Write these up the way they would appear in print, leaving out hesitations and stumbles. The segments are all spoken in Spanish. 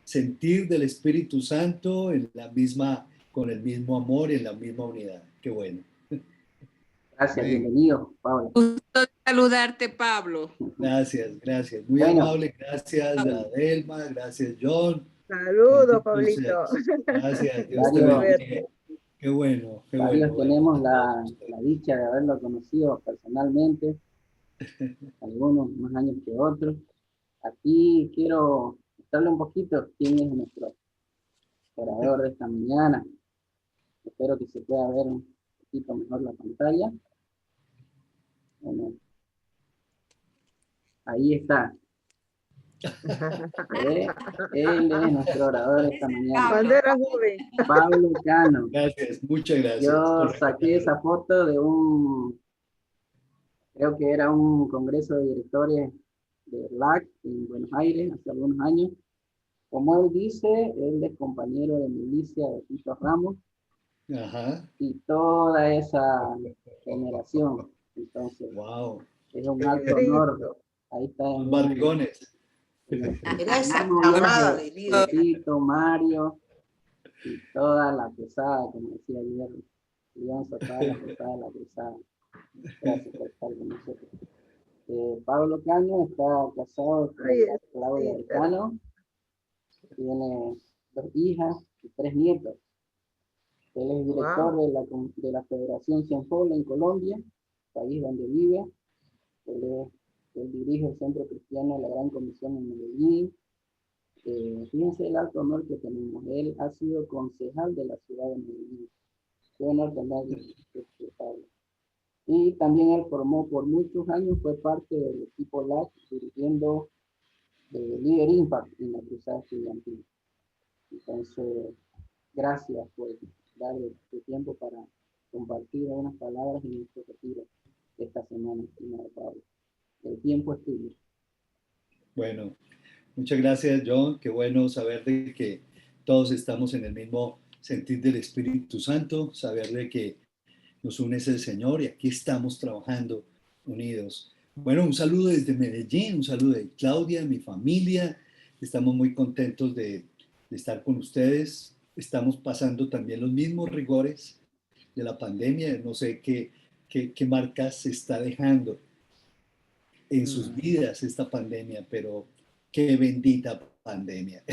sentir del Espíritu Santo en la misma, con el mismo amor y en la misma unidad. Qué bueno. Gracias, bienvenido, Pablo. Gusto saludarte, Pablo. Gracias, gracias. Muy Bueno, amable. Gracias, Adelma. Gracias, John. Saludos, Entonces, Pablito. gracias. Dios te varios, bendiga. Qué bueno, qué bueno. varios tenemos la dicha de haberlo conocido personalmente, algunos más años que otros. Aquí quiero contarle un poquito quién es nuestro orador de esta mañana. Espero que se pueda ver un poquito mejor la pantalla. Bueno, ahí está. Él es nuestro orador esta mañana. Cuando era joven. Pablo Cano. Gracias, muchas gracias. Yo saqué esa foto de creo que era un congreso de directores de LAC en Buenos Aires hace algunos años. Como él dice, él es compañero de milicia de Tito Ramos. Ajá. Y toda esa generación. Entonces, Wow. es un alto honor. Ahí está en Barrigones. Era esa camada de líderes. Tito, Mario y toda la pesada, como decía ayer, León, toda la pesada, la pesada. Gracias por estar con nosotros. Pablo Cano está casado con Claudia Cano, tiene 2 hijas y 3 nietos. Él es director de la Federación Cienfuegos en Colombia, país donde vive. Él dirige el Centro Cristiano de la Gran Comisión en Medellín. Fíjense el alto honor que tenemos. Él ha sido concejal de la ciudad de Medellín. Qué honor tenerlo, Pablo. Y también él formó por muchos años, fue parte del equipo LAC, dirigiendo Líder Impact en la cruzada estudiantil. Entonces, gracias por darle tu tiempo para compartir unas palabras en nuestro retiro esta semana, estimado Pablo. El tiempo es tuyo. Bueno, muchas gracias, John. Qué bueno saber de que todos estamos en el mismo sentir del Espíritu Santo, saber de que nos une el Señor y aquí estamos trabajando unidos. Bueno, un saludo desde Medellín, un saludo de Claudia, mi familia. Estamos muy contentos de estar con ustedes. Estamos pasando también los mismos rigores de la pandemia. No sé qué marcas se está dejando en sus vidas esta pandemia, pero qué bendita pandemia.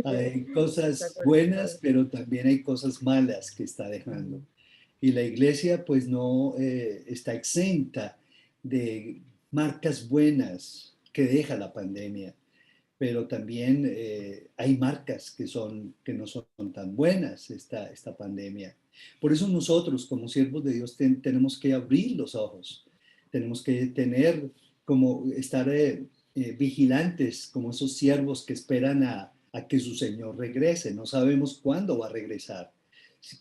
Hay cosas buenas, pero también hay cosas malas que está dejando. Y la iglesia pues no está exenta de marcas buenas que deja la pandemia, pero también hay marcas que no son tan buenas esta pandemia. Por eso nosotros como siervos de Dios tenemos que abrir los ojos, tenemos que estar vigilantes como esos siervos que esperan a que su Señor regrese. No sabemos cuándo va a regresar,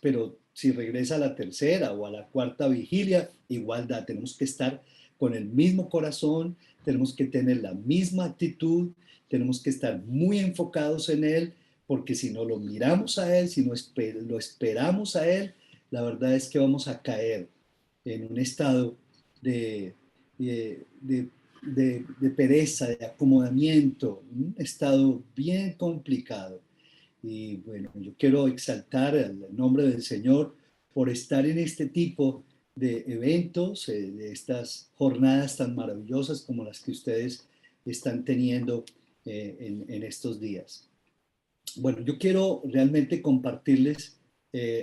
pero si regresa a la tercera o a la cuarta vigilia, igualdad, tenemos que estar con el mismo corazón, tenemos que tener la misma actitud, tenemos que estar muy enfocados en Él, porque si no lo miramos a Él, si no lo esperamos a Él, la verdad es que vamos a caer en un estado de, de, de, de pereza, de acomodamiento, un estado bien complicado. Y bueno, yo quiero exaltar el nombre del Señor por estar en este tipo de eventos, de estas jornadas tan maravillosas como las que ustedes están teniendo en estos días. Bueno, yo quiero realmente compartirles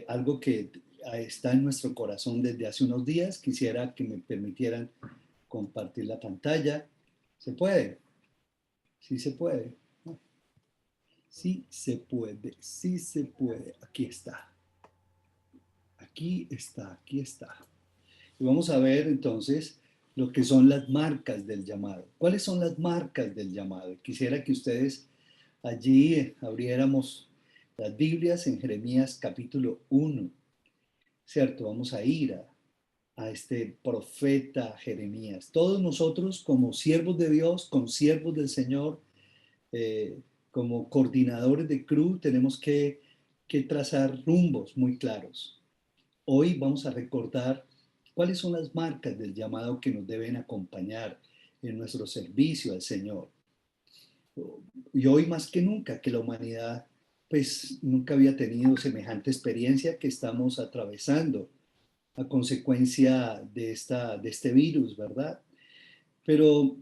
algo que está en nuestro corazón desde hace unos días. Quisiera que me permitieran compartir la pantalla. ¿Se puede? Sí se puede. Sí se puede, sí se puede. Aquí está. Aquí está, aquí está. Y vamos a ver entonces lo que son las marcas del llamado. ¿Cuáles son las marcas del llamado? Quisiera que ustedes allí abriéramos las Biblias en Jeremías capítulo 1. ¿Cierto? Vamos a ir a este profeta Jeremías. Todos nosotros como siervos de Dios, como siervos del Señor, como coordinadores de CRU, tenemos que trazar rumbos muy claros. Hoy vamos a recordar cuáles son las marcas del llamado que nos deben acompañar en nuestro servicio al Señor. y hoy más que nunca, que la humanidad pues nunca había tenido semejante experiencia que estamos atravesando a consecuencia de este virus, ¿verdad? Pero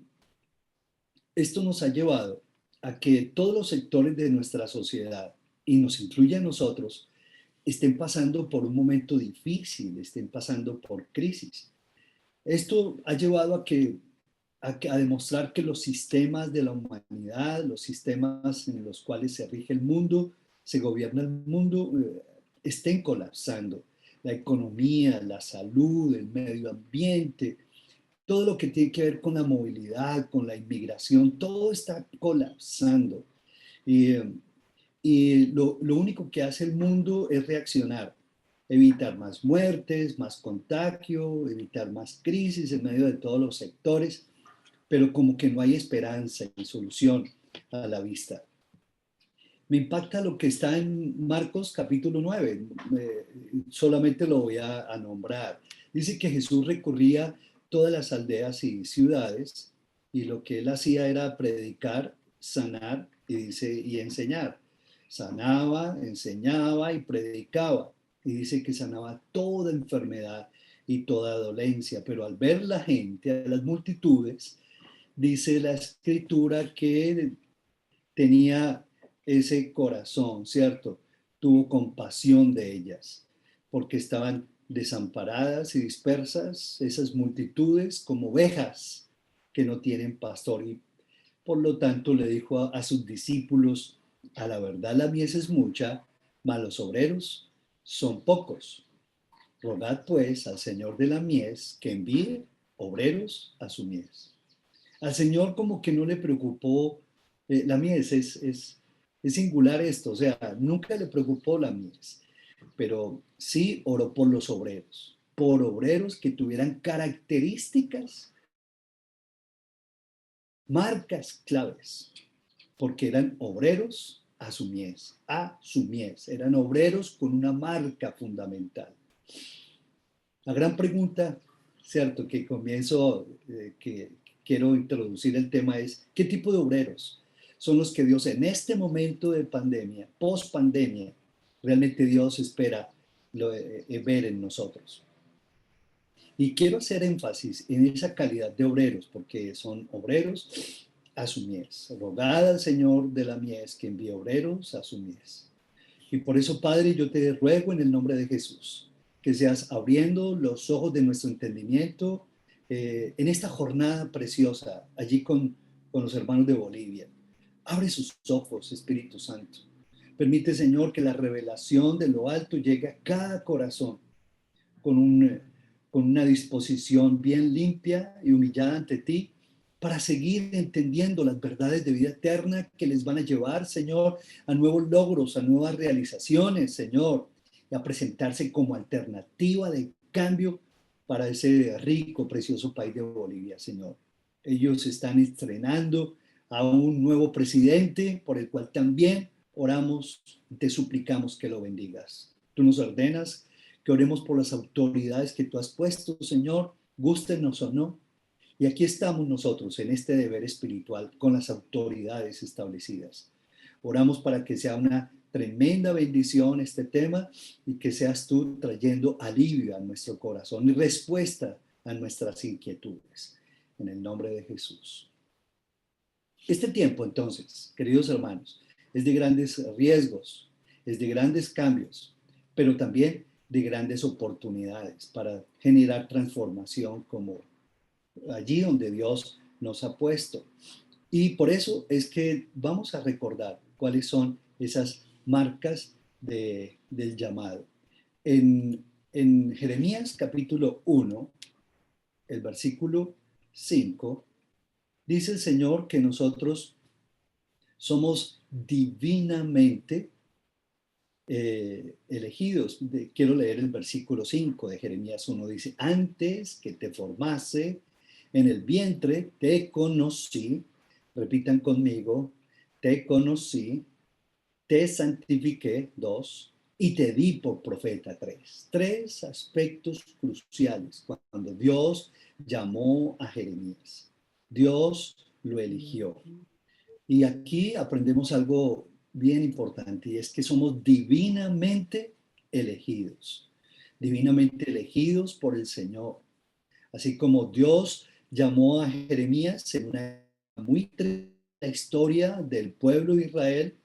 esto nos ha llevado a que todos los sectores de nuestra sociedad, y nos incluye a nosotros, estén pasando por un momento difícil, estén pasando por crisis. Esto ha llevado a demostrar que los sistemas de la humanidad, los sistemas en los cuales se rige el mundo, se gobierna el mundo, estén colapsando. La economía, la salud, el medio ambiente, todo lo que tiene que ver con la movilidad, con la inmigración, todo está colapsando. Y, lo único que hace el mundo es reaccionar, evitar más muertes, más contagio, evitar más crisis en medio de todos los sectores, pero como que no hay esperanza y solución a la vista. Me impacta lo que está en Marcos capítulo 9, solamente lo voy a nombrar. Dice que Jesús recorría todas las aldeas y ciudades y lo que él hacía era predicar, sanar y enseñar. Sanaba, enseñaba y predicaba. Y dice que sanaba toda enfermedad y toda dolencia, pero al ver la gente, a las multitudes, dice la escritura que tenía ese corazón, ¿cierto? Tuvo compasión de ellas, porque estaban desamparadas y dispersas, esas multitudes como ovejas que no tienen pastor. Y por lo tanto le dijo a sus discípulos, a la verdad la mies es mucha, mas los obreros son pocos. Rogad pues al Señor de la mies que envíe obreros a su mies. Al Señor como que no le preocupó la mies, es singular esto, o sea, nunca le preocupó la mies, pero sí oró por obreros que tuvieran características, marcas claves, porque eran obreros a su mies, eran obreros con una marca fundamental. La gran pregunta, cierto, que comienzo, que quiero introducir el tema es, ¿qué tipo de obreros son los que Dios en este momento de pandemia, post pandemia, realmente Dios espera ver en nosotros? Y quiero hacer énfasis en esa calidad de obreros, porque son obreros a su mies. Rogad al Señor de la mies que envíe obreros a su mies. Y por eso, Padre, yo te ruego en el nombre de Jesús, que seas abriendo los ojos de nuestro entendimiento en esta jornada preciosa, allí con los hermanos de Bolivia. Abre sus ojos, Espíritu Santo. Permite, Señor, que la revelación de lo alto llegue a cada corazón con, con una disposición bien limpia y humillada ante ti, para seguir entendiendo las verdades de vida eterna que les van a llevar, Señor, a nuevos logros, a nuevas realizaciones, Señor, y a presentarse como alternativa de cambio para ese rico, precioso país de Bolivia, Señor. Ellos están estrenando a un nuevo presidente por el cual también oramos y te suplicamos que lo bendigas. Tú nos ordenas que oremos por las autoridades que tú has puesto, Señor, gústenos o no. Y aquí estamos nosotros en este deber espiritual con las autoridades establecidas. Oramos para que sea una tremenda bendición este tema y que seas tú trayendo alivio a nuestro corazón y respuesta a nuestras inquietudes. En el nombre de Jesús. Este tiempo, entonces, queridos hermanos, es de grandes riesgos, es de grandes cambios, pero también de grandes oportunidades para generar transformación como allí donde Dios nos ha puesto. Y por eso es que vamos a recordar cuáles son esas marcas del llamado. En Jeremías capítulo 1, el versículo 5, dice el Señor que nosotros somos divinamente elegidos. Quiero leer el versículo 5 de Jeremías 1. Dice, antes que te formase en el vientre, te conocí. Repitan conmigo, te conocí, te santifiqué, 2, y te di por profeta, 3. Tres aspectos cruciales cuando Dios llamó a Jeremías. Dios lo eligió. Y aquí aprendemos algo bien importante y es que somos divinamente elegidos por el Señor. Así como Dios llamó a Jeremías en una muy triste historia del pueblo de Israel,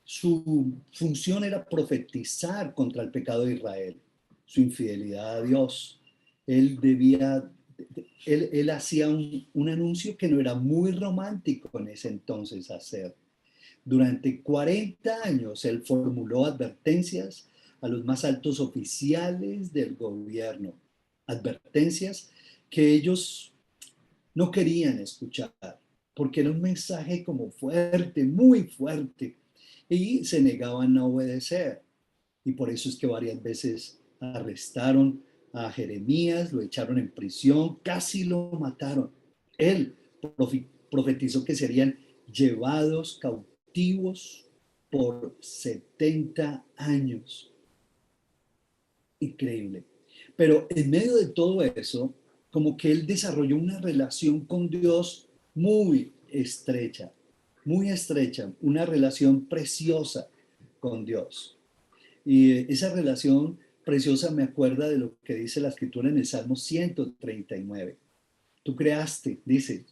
su función era profetizar contra el pecado de Israel, su infidelidad a Dios. Él debía, él hacía un anuncio que no era muy romántico en ese entonces hacer. Durante 40 años él formuló advertencias a los más altos oficiales del gobierno, advertencias que ellos no querían escuchar, porque era un mensaje como fuerte, muy fuerte, y se negaban a obedecer. Y por eso es que varias veces arrestaron a Jeremías, lo echaron en prisión, casi lo mataron. Él profetizó que serían llevados cautivos por 70 años. Increíble. Pero en medio de todo eso, como que él desarrolló una relación con Dios muy estrecha, una relación preciosa con Dios. Y esa relación preciosa me acuerda de lo que dice la escritura en el Salmo 139. Tú creaste, dice,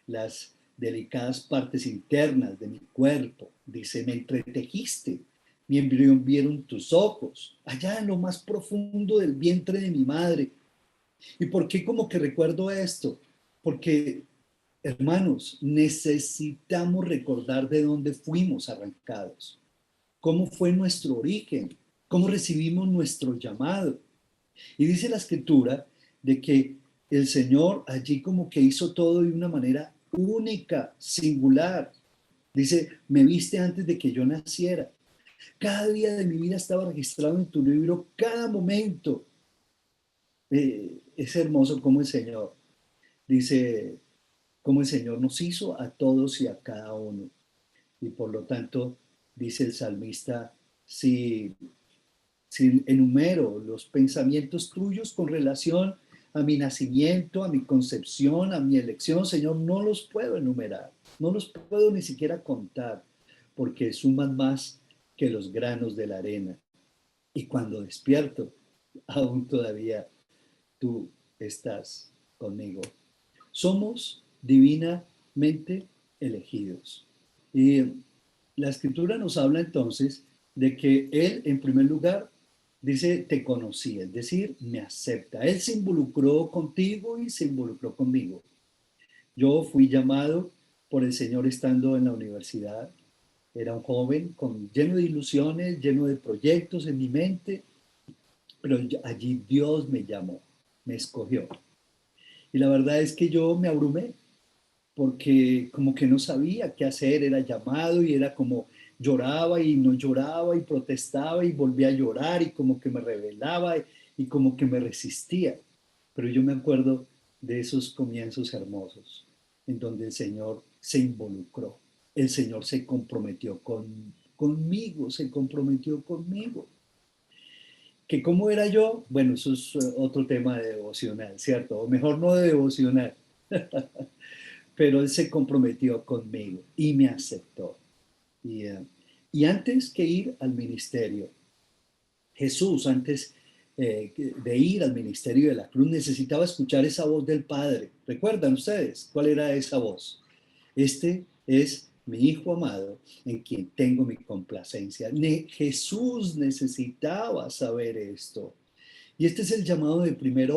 las delicadas partes internas de mi cuerpo. Dice, me entretejiste, mi embrión vieron tus ojos, allá en lo más profundo del vientre de mi madre. ¿Y por qué como que recuerdo esto? Porque, hermanos, necesitamos recordar de dónde fuimos arrancados, cómo fue nuestro origen, cómo recibimos nuestro llamado. Y dice la escritura de que el Señor allí como que hizo todo de una manera única, singular. Dice, me viste antes de que yo naciera. Cada día de mi vida estaba registrado en tu libro, cada momento. Es hermoso como el Señor, dice, como el Señor nos hizo a todos y a cada uno. Y por lo tanto, dice el salmista, si enumero los pensamientos tuyos con relación a mi nacimiento, a mi concepción, a mi elección, Señor, no los puedo enumerar, no los puedo ni siquiera contar, porque suman más que los granos de la arena. Y cuando despierto, aún todavía tú estás conmigo. Somos divinamente elegidos. Y la escritura nos habla entonces de que Él, en primer lugar, dice, te conocí, es decir, me acepta. Él se involucró contigo y se involucró conmigo. Yo fui llamado por el Señor estando en la universidad. Era un joven lleno de ilusiones, lleno de proyectos en mi mente, pero allí Dios me llamó, me escogió. Y la verdad es que yo me abrumé porque como que no sabía qué hacer, era llamado y era como lloraba y no lloraba y protestaba y volvía a llorar y como que me rebelaba y como que me resistía. Pero yo me acuerdo de esos comienzos hermosos en donde el Señor se involucró, el Señor se comprometió conmigo, se comprometió conmigo. ¿Que cómo era yo? Bueno, eso es otro tema de devocional, ¿cierto? O mejor no de devocional. Pero él se comprometió conmigo y me aceptó. Y antes que ir al ministerio, Jesús, antes de ir al ministerio de la cruz, necesitaba escuchar esa voz del Padre. ¿Recuerdan ustedes cuál era esa voz? Este es mi Hijo amado, en quien tengo mi complacencia. Jesús necesitaba saber esto. Y este es el llamado de primer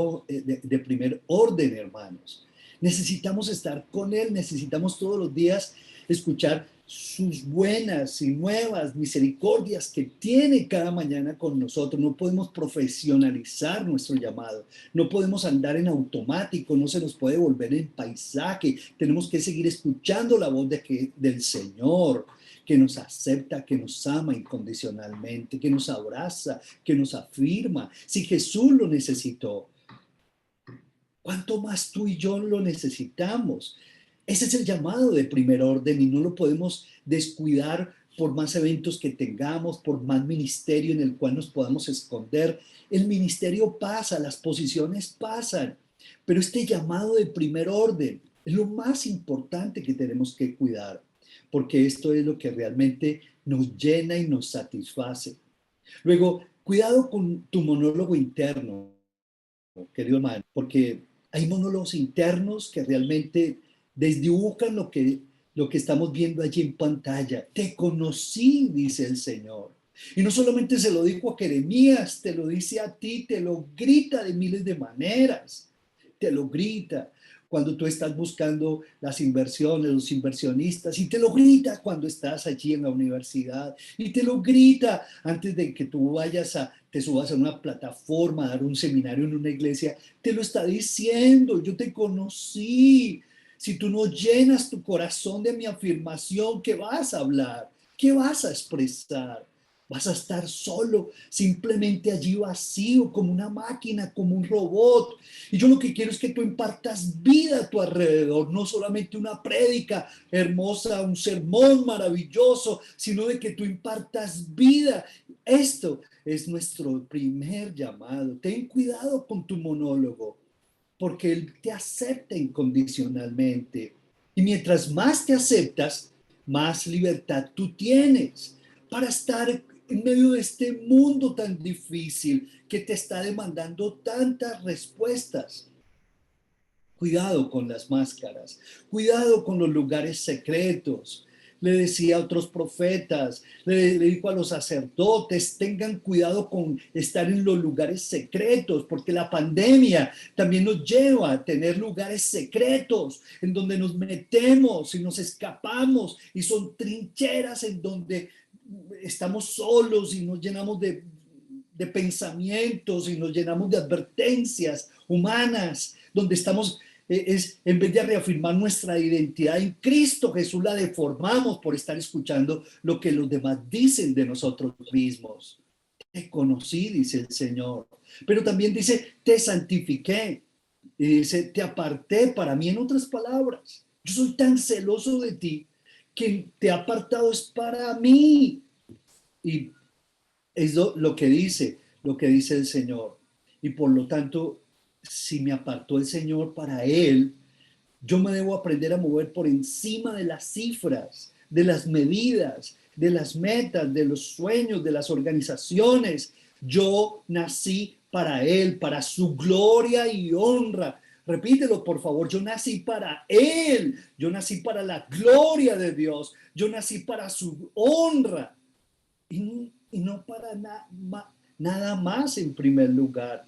orden, hermanos. Necesitamos estar con Él, necesitamos todos los días escuchar sus buenas y nuevas misericordias que tiene cada mañana con nosotros. No podemos profesionalizar nuestro llamado, no podemos andar en automático, no se nos puede volver en paisaje. Tenemos que seguir escuchando la voz del Señor, que nos acepta, que nos ama incondicionalmente, que nos abraza, que nos afirma. Si Jesús lo necesitó, ¿cuánto más tú y yo lo necesitamos? Ese es el llamado de primer orden y no lo podemos descuidar por más eventos que tengamos, por más ministerio en el cual nos podamos esconder. El ministerio pasa, las posiciones pasan, pero este llamado de primer orden Es lo más importante que tenemos que cuidar, porque esto es lo que realmente nos llena y nos satisface. Luego, cuidado con tu monólogo interno, querido hermano, porque hay monólogos internos que realmente desdibujan lo que estamos viendo allí en pantalla. Te conocí, dice el Señor. Y no solamente se lo dijo a Jeremías, te lo dice a ti, te lo grita de miles de maneras. Te lo grita cuando tú estás buscando las inversiones, los inversionistas, y te lo grita cuando estás allí en la universidad, y te lo grita antes de que tú te subas a una plataforma, a dar un seminario en una iglesia, te lo está diciendo, yo te conocí. Si tú no llenas tu corazón de mi afirmación, ¿qué vas a hablar? ¿Qué vas a expresar? Vas a estar solo, simplemente allí vacío, como una máquina, como un robot. Y yo lo que quiero es que tú impartas vida a tu alrededor, no solamente una prédica hermosa, un sermón maravilloso, sino de que tú impartas vida. Esto es nuestro primer llamado. Ten cuidado con tu monólogo, porque Él te acepta incondicionalmente. Y mientras más te aceptas, más libertad tú tienes para estar en medio de este mundo tan difícil que te está demandando tantas respuestas. Cuidado con las máscaras, cuidado con los lugares secretos. Le decía a otros profetas, le dijo a los sacerdotes, tengan cuidado con estar en los lugares secretos, porque la pandemia también nos lleva a tener lugares secretos en donde nos metemos y nos escapamos y son trincheras en donde estamos solos y nos llenamos de pensamientos y nos llenamos de advertencias humanas, donde estamos, en vez de reafirmar nuestra identidad en Cristo Jesús, la deformamos por estar escuchando lo que los demás dicen de nosotros mismos. Te conocí, dice el Señor, pero también dice, te santifiqué, y dice, te aparté para mí. En otras palabras, yo soy tan celoso de ti que te he apartado es para mí. Y es lo que dice el Señor. Y por lo tanto, si me apartó el Señor para Él, yo me debo aprender a mover por encima de las cifras, de las medidas, de las metas, de los sueños, de las organizaciones. Yo nací para Él, para su gloria y honra. Repítelo, por favor. Yo nací para Él. Yo nací para la gloria de Dios. Yo nací para su honra. Y no para nada más en primer lugar.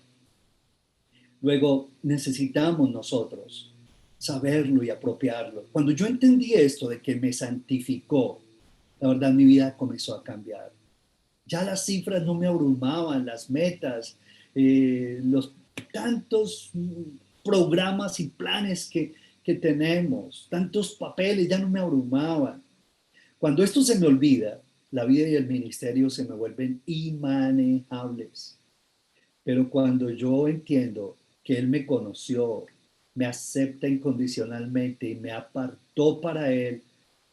Luego necesitamos nosotros saberlo y apropiarlo. Cuando yo entendí esto de que me santificó, la verdad mi vida comenzó a cambiar. Ya las cifras no me abrumaban, las metas, los tantos programas y planes que tenemos, tantos papeles ya no me abrumaban. Cuando esto se me olvida, la vida y el ministerio se me vuelven inmanejables. Pero cuando yo entiendo que Él me conoció, me acepta incondicionalmente y me apartó para Él,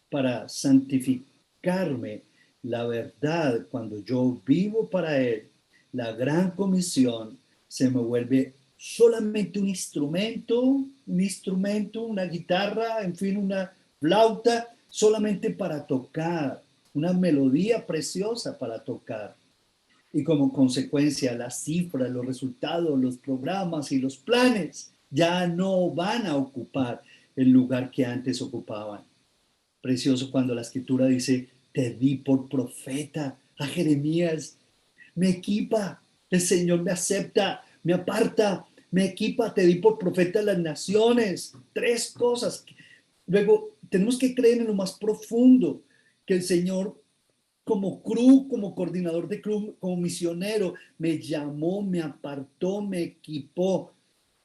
para santificarme, la verdad, cuando yo vivo para Él, la gran comisión se me vuelve solamente un instrumento, una guitarra, en fin, una flauta, solamente para tocar, una melodía preciosa para tocar. Y como consecuencia, las cifras, los resultados, los programas y los planes ya no van a ocupar el lugar que antes ocupaban. Precioso cuando la escritura dice, te di por profeta a Jeremías, me equipa, el Señor me acepta, me aparta, me equipa, te di por profeta a las naciones. Tres cosas. Luego, tenemos que creer en lo más profundo, que el Señor como crew, como coordinador de crew, como misionero, me llamó, me apartó, me equipó.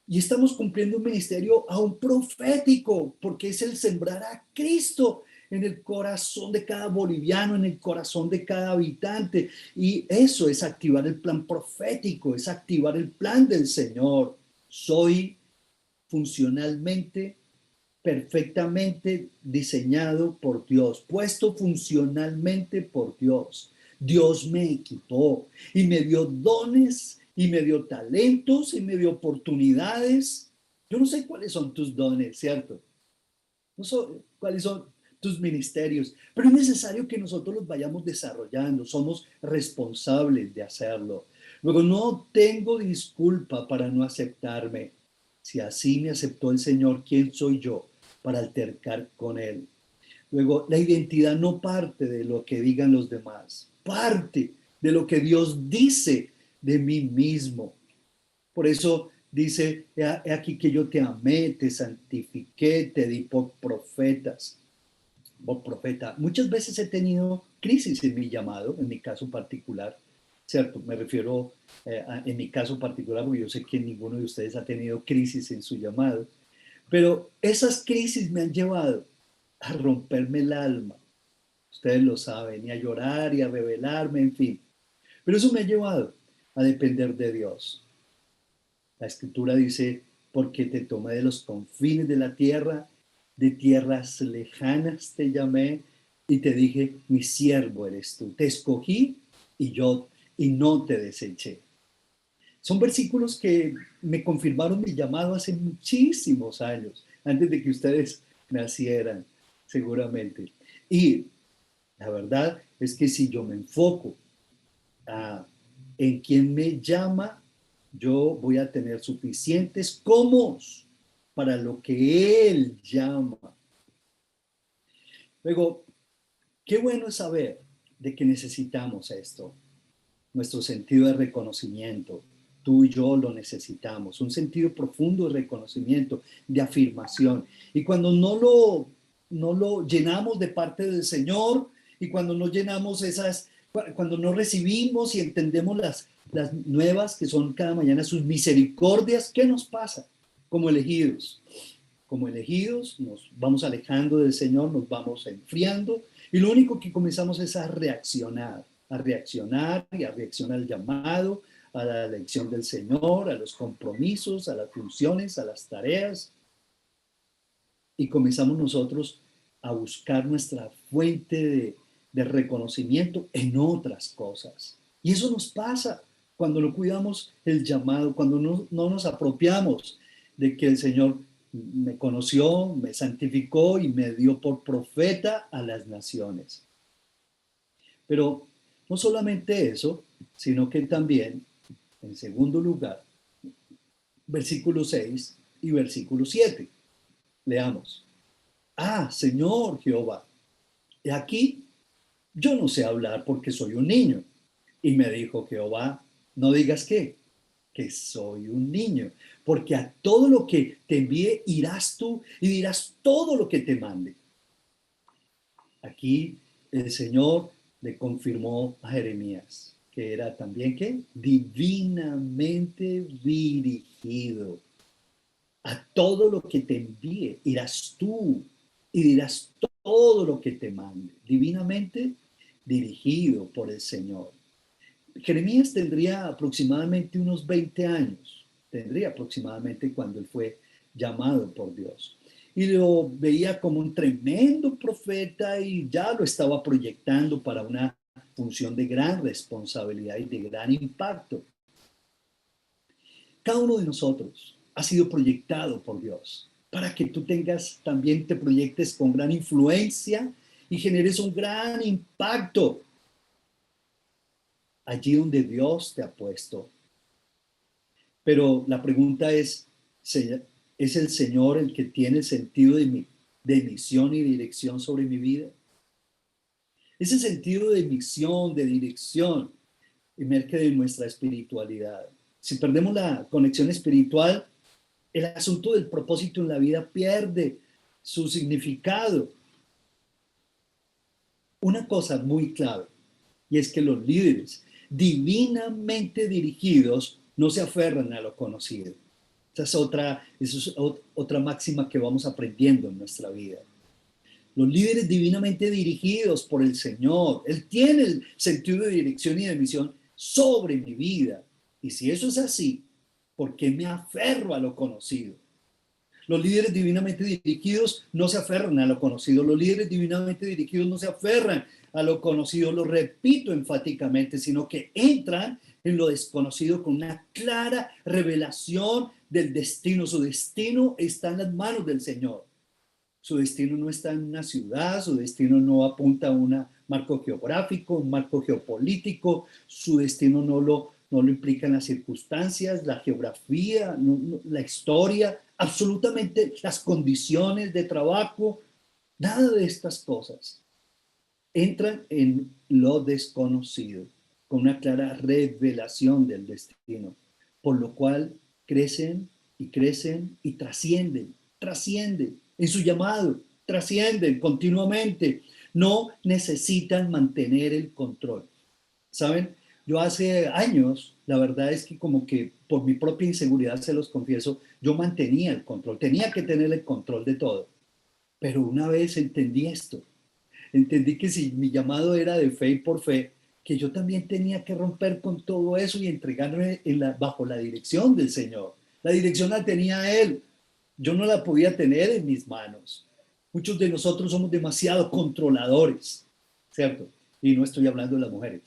Y estamos cumpliendo un ministerio aún profético, porque es el sembrar a Cristo en el corazón de cada boliviano, en el corazón de cada habitante. Y eso es activar el plan profético, es activar el plan del Señor. Soy funcionalmente, perfectamente diseñado por Dios, puesto funcionalmente por Dios. Dios me equipó y me dio dones y me dio talentos y me dio oportunidades. Yo no sé cuáles son tus dones, ¿cierto? No sé cuáles son tus ministerios, pero es necesario que nosotros los vayamos desarrollando. Somos responsables de hacerlo. Luego, no tengo disculpa para no aceptarme. Si así me aceptó el Señor, ¿quién soy yo para altercar con Él? Luego, la identidad no parte de lo que digan los demás, parte de lo que Dios dice de mí mismo. Por eso dice, he aquí que yo te amé, te santifiqué, te di por profetas, por profeta. Muchas veces he tenido crisis en mi llamado, en mi caso particular, ¿cierto? Me refiero en mi caso particular, porque yo sé que ninguno de ustedes ha tenido crisis en su llamado, pero esas crisis me han llevado a romperme el alma. Ustedes lo saben, y a llorar y a rebelarme, en fin. Pero eso me ha llevado a depender de Dios. La Escritura dice, porque te tomé de los confines de la tierra, de tierras lejanas te llamé y te dije, mi siervo eres tú. Te escogí y no te deseché. Son versículos que me confirmaron mi llamado hace muchísimos años, antes de que ustedes nacieran, seguramente. Y la verdad es que si yo me enfoco en quien me llama, yo voy a tener suficientes comos para lo que Él llama. Luego, qué bueno es saber de que necesitamos esto, nuestro sentido de reconocimiento. Tú y yo lo necesitamos, un sentido profundo de reconocimiento, de afirmación. Y cuando no lo llenamos de parte del Señor, y cuando no llenamos cuando no recibimos y entendemos las nuevas que son cada mañana sus misericordias, ¿qué nos pasa? Como elegidos. Como elegidos nos vamos alejando del Señor, nos vamos enfriando y lo único que comenzamos es a reaccionar y a reaccionar al llamado, a la elección del Señor, a los compromisos, a las funciones, a las tareas. Y comenzamos nosotros a buscar nuestra fuente de reconocimiento en otras cosas. Y eso nos pasa cuando no cuidamos el llamado, cuando no nos apropiamos de que el Señor me conoció, me santificó y me dio por profeta a las naciones. Pero no solamente eso, sino que también, en segundo lugar, versículo 6 y versículo 7. Leamos. Ah, Señor Jehová, y aquí yo no sé hablar porque soy un niño. Y me dijo Jehová, no digas qué, que soy un niño, porque a todo lo que te envíe irás tú y dirás todo lo que te mande. Aquí el Señor le confirmó a Jeremías que era también ¿qué? Divinamente dirigido. A todo lo que te envíe irás tú y dirás todo lo que te mande. Divinamente dirigido por el Señor. Jeremías tendría aproximadamente unos 20 años. Tendría aproximadamente cuando él fue llamado por Dios. Y lo veía como un tremendo profeta y ya lo estaba proyectando para una función de gran responsabilidad y de gran impacto. Cada uno de nosotros ha sido proyectado por Dios para que tú también te proyectes con gran influencia y generes un gran impacto allí donde Dios te ha puesto. Pero la pregunta ¿es el Señor el que tiene el sentido de misión y dirección sobre mi vida? Ese sentido de misión, de dirección, emerge de nuestra espiritualidad. Si perdemos la conexión espiritual, el asunto del propósito en la vida pierde su significado. Una cosa muy clave, y es que los líderes divinamente dirigidos no se aferran a lo conocido. Esa es otra máxima que vamos aprendiendo en nuestra vida. Los líderes divinamente dirigidos por el Señor, Él tiene el sentido de dirección y de misión sobre mi vida. Y si eso es así, ¿por qué me aferro a lo conocido? Los líderes divinamente dirigidos no se aferran a lo conocido. Los líderes divinamente dirigidos no se aferran a lo conocido, lo repito enfáticamente, sino que entran en lo desconocido con una clara revelación del destino. Su destino está en las manos del Señor. Su destino no está en una ciudad, su destino no apunta a un marco geográfico, un marco geopolítico, su destino no lo implican las circunstancias, la geografía, la historia, absolutamente las condiciones de trabajo, nada de estas cosas. Entran en lo desconocido, con una clara revelación del destino, por lo cual crecen y trascienden en su llamado, trascienden continuamente, no necesitan mantener el control. ¿Saben? Yo hace años, la verdad es que como que por mi propia inseguridad, se los confieso, yo mantenía el control, tenía que tener el control de todo. Pero una vez entendí esto, entendí que si mi llamado era de fe y por fe, que yo también tenía que romper con todo eso y entregarme bajo la dirección del Señor. La dirección la tenía Él, yo no la podía tener en mis manos. Muchos de nosotros somos demasiado controladores, ¿cierto? Y no estoy hablando de las mujeres.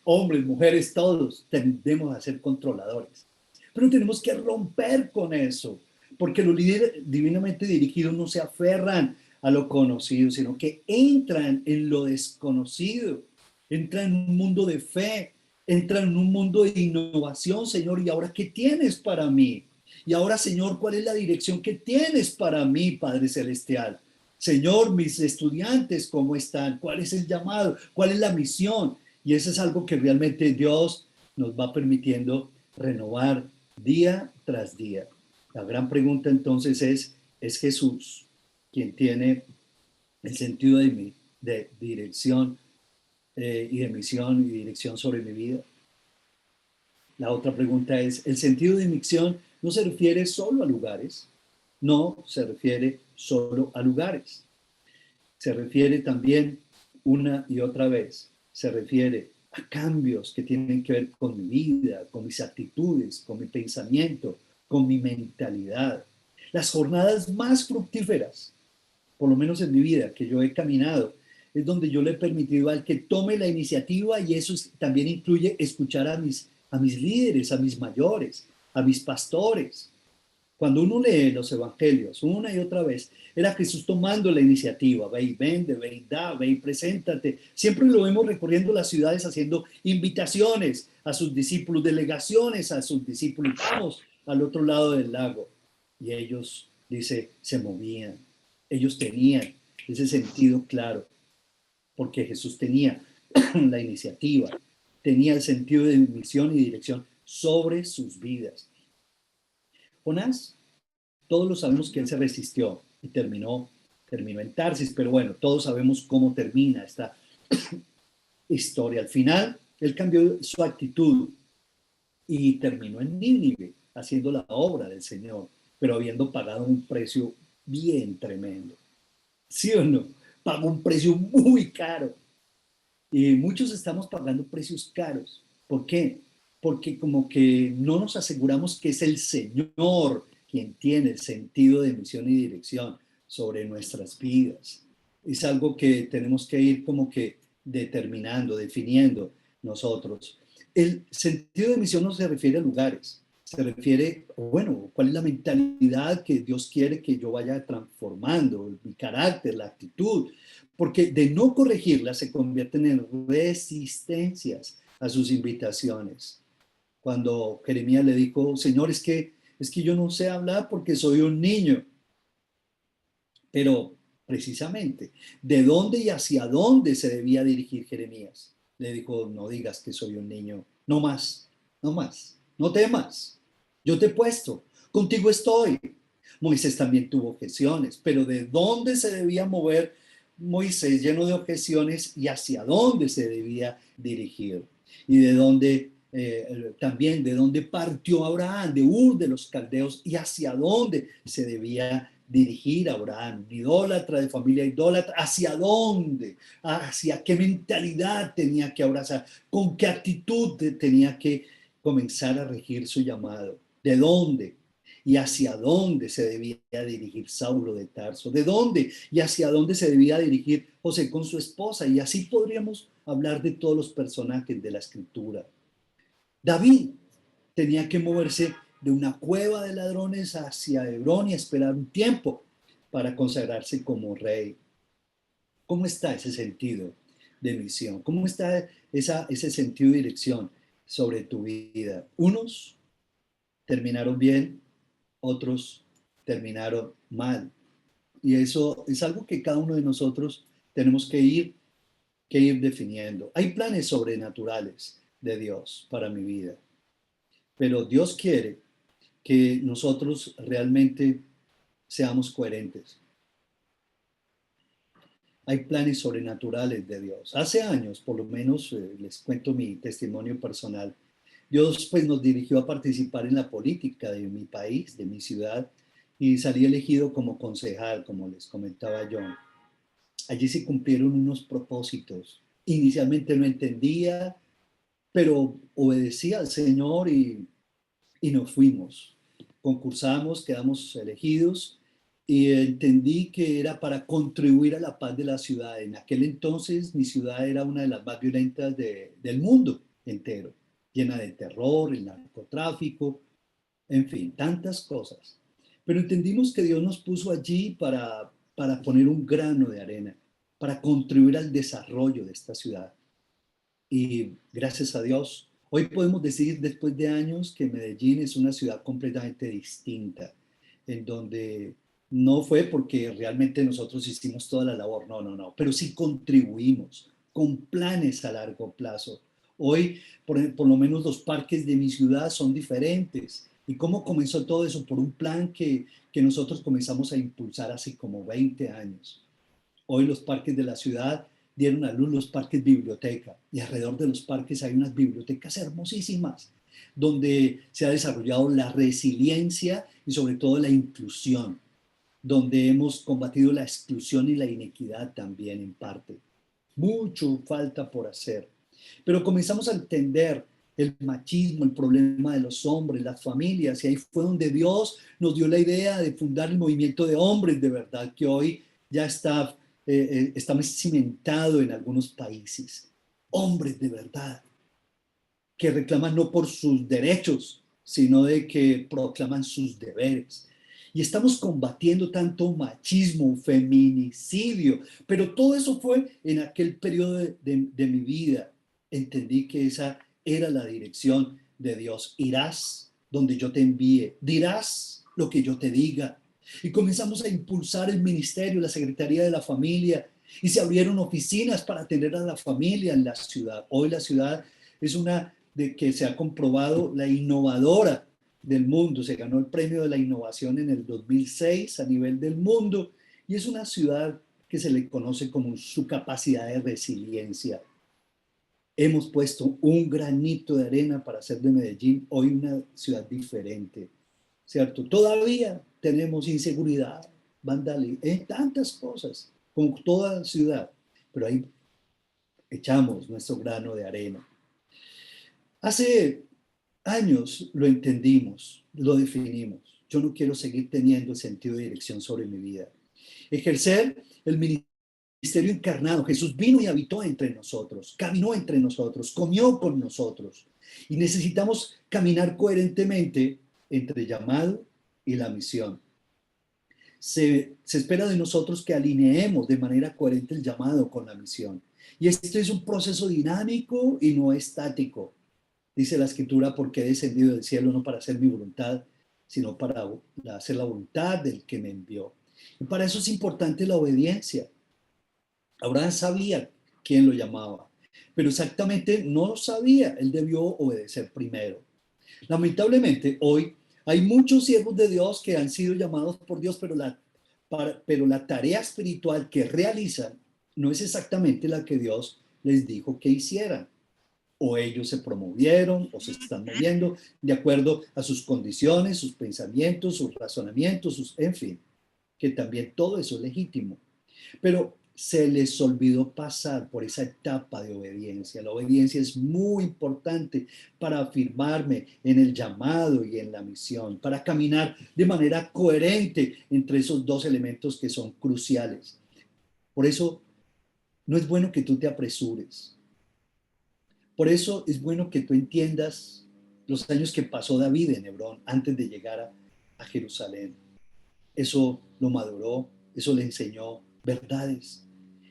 Hombres, mujeres, todos tendemos a ser controladores. Pero tenemos que romper con eso, porque los líderes divinamente dirigidos no se aferran a lo conocido, sino que entran en lo desconocido, entran en un mundo de fe, entran en un mundo de innovación. Señor, ¿y ahora qué tienes para mí? Y ahora, Señor, ¿cuál es la dirección que tienes para mí, Padre Celestial? Señor, mis estudiantes, ¿cómo están? ¿Cuál es el llamado? ¿Cuál es la misión? Y eso es algo que realmente Dios nos va permitiendo renovar día tras día. La gran pregunta entonces ¿es Jesús quien tiene el sentido de dirección y de misión y dirección sobre mi vida? La otra pregunta es, ¿el sentido de misión no se refiere solo a lugares? No se refiere solo a lugares. Se refiere también una y otra vez, se refiere a cambios que tienen que ver con mi vida, con mis actitudes, con mi pensamiento, con mi mentalidad. Las jornadas más fructíferas, por lo menos en mi vida, que yo he caminado, es donde yo le he permitido al que tome la iniciativa, y eso también incluye escuchar a mis líderes, a mis mayores, a mis pastores. Cuando uno lee los evangelios una y otra vez, era Jesús tomando la iniciativa: ve y vende, ve y da, ve y preséntate. Siempre lo vemos recorriendo las ciudades haciendo invitaciones a sus discípulos, delegaciones a sus discípulos: vamos al otro lado del lago. Y ellos, dice, se movían. Ellos tenían ese sentido claro, porque Jesús tenía la iniciativa, tenía el sentido de misión y dirección sobre sus vidas. Jonás, todos lo sabemos que él se resistió y terminó en Tarsis, pero bueno, todos sabemos cómo termina esta historia. Al final, él cambió su actitud y terminó en Nínive, haciendo la obra del Señor, pero habiendo pagado un precio bien tremendo. ¿Sí o no? Pagó un precio muy caro. Y muchos estamos pagando precios caros. ¿Por qué? Porque como que no nos aseguramos que es el Señor quien tiene el sentido de misión y dirección sobre nuestras vidas. Es algo que tenemos que ir como que determinando, definiendo nosotros. El sentido de misión no se refiere a lugares, se refiere, bueno, cuál es la mentalidad que Dios quiere que yo vaya transformando, mi carácter, la actitud, porque de no corregirla se convierten en resistencias a sus invitaciones. Cuando Jeremías le dijo: Señor, es que yo no sé hablar porque soy un niño. Pero precisamente, ¿de dónde y hacia dónde se debía dirigir Jeremías? Le dijo: no digas que soy un niño, no más, no más, no temas, yo te he puesto, contigo estoy. Moisés también tuvo objeciones, pero ¿de dónde se debía mover Moisés lleno de objeciones y hacia dónde se debía dirigir? Y de dónde también de dónde partió Abraham, de Ur de los Caldeos, y hacia dónde se debía dirigir a Abraham, un idólatra de familia idólatra, hacia dónde, hacia qué mentalidad tenía que abrazar, con qué actitud tenía que comenzar a regir su llamado, de dónde y hacia dónde se debía dirigir Saulo de Tarso, de dónde y hacia dónde se debía dirigir José con su esposa, y así podríamos hablar de todos los personajes de la escritura. David tenía que moverse de una cueva de ladrones hacia Hebrón y esperar un tiempo. para consagrarse como rey. ¿Cómo está ese sentido de misión? ¿Cómo está ese sentido de dirección sobre tu vida? Unos terminaron bien, otros terminaron mal. Y eso es algo que cada uno de nosotros tenemos que ir definiendo. Hay planes sobrenaturales de Dios para mi vida, pero Dios quiere que nosotros realmente seamos coherentes. Hay planes sobrenaturales de Dios. Hace años, por lo menos, les cuento mi testimonio personal. Dios pues nos dirigió a participar en la política de mi país, de mi ciudad, y salí elegido como concejal, como les comentaba yo. Allí se cumplieron unos propósitos. Inicialmente no entendía, pero obedecía al Señor y nos fuimos. Concursamos, quedamos elegidos y entendí que era para contribuir a la paz de la ciudad. En aquel entonces mi ciudad era una de las más violentas del mundo entero, llena de terror, el narcotráfico, en fin, tantas cosas. Pero entendimos que Dios nos puso allí para poner un grano de arena, para contribuir al desarrollo de esta ciudad. Y gracias a Dios, hoy podemos decir después de años que Medellín es una ciudad completamente distinta, en donde no fue porque realmente nosotros hicimos toda la labor, no, pero sí contribuimos con planes a largo plazo. Hoy, por lo menos los parques de mi ciudad son diferentes. ¿Y cómo comenzó todo eso? Por un plan que nosotros comenzamos a impulsar hace como 20 años. Hoy los parques de la ciudad dieron a luz los parques biblioteca y alrededor de los parques hay unas bibliotecas hermosísimas donde se ha desarrollado la resiliencia y sobre todo la inclusión, donde hemos combatido la exclusión y la inequidad también en parte. Mucho falta por hacer, pero comenzamos a entender el machismo, el problema de los hombres, las familias, y ahí fue donde Dios nos dio la idea de fundar el movimiento de hombres de verdad, que hoy ya está cimentado en algunos países. Hombres de verdad, que reclaman no por sus derechos, sino de que proclaman sus deberes. Y estamos combatiendo tanto machismo, feminicidio, pero todo eso fue en aquel periodo de mi vida. Entendí que esa era la dirección de Dios. Irás donde yo te envíe, dirás lo que yo te diga. Y comenzamos a impulsar el ministerio, la Secretaría de la Familia, y se abrieron oficinas para atender a la familia en la ciudad. Hoy la ciudad es una de que se ha comprobado la innovadora del mundo. Se ganó el premio de la innovación en el 2006 a nivel del mundo y es una ciudad que se le conoce como su capacidad de resiliencia. Hemos puesto un granito de arena para hacer de Medellín hoy una ciudad diferente, ¿cierto? Todavía tenemos inseguridad, vandalismo, tantas cosas, como toda ciudad, pero ahí echamos nuestro grano de arena. Hace años lo entendimos, lo definimos. Yo no quiero seguir teniendo el sentido de dirección sobre mi vida. Ejercer el ministerio encarnado. Jesús vino y habitó entre nosotros, caminó entre nosotros, comió con nosotros. Y necesitamos caminar coherentemente entre el llamado y la misión. Se espera de nosotros que alineemos de manera coherente el llamado con la misión. Y este es un proceso dinámico y no estático. Dice la Escritura, porque he descendido del cielo no para hacer mi voluntad, sino para hacer la voluntad del que me envió. Y para eso es importante la obediencia. Abraham sabía quién lo llamaba, pero exactamente no lo sabía. Él debió obedecer primero. Lamentablemente, hoy hay muchos siervos de Dios que han sido llamados por Dios, pero la tarea espiritual que realizan no es exactamente la que Dios les dijo que hicieran. O ellos se promovieron o se están moviendo de acuerdo a sus condiciones, sus pensamientos, sus razonamientos, en fin, que también todo eso es legítimo. Pero se les olvidó pasar por esa etapa de obediencia. La obediencia es muy importante para afirmarme en el llamado y en la misión, para caminar de manera coherente entre esos dos elementos que son cruciales. Por eso no es bueno que tú te apresures. Por eso es bueno que tú entiendas los años que pasó David en Hebrón antes de llegar a Jerusalén. Eso lo maduró, eso le enseñó verdades.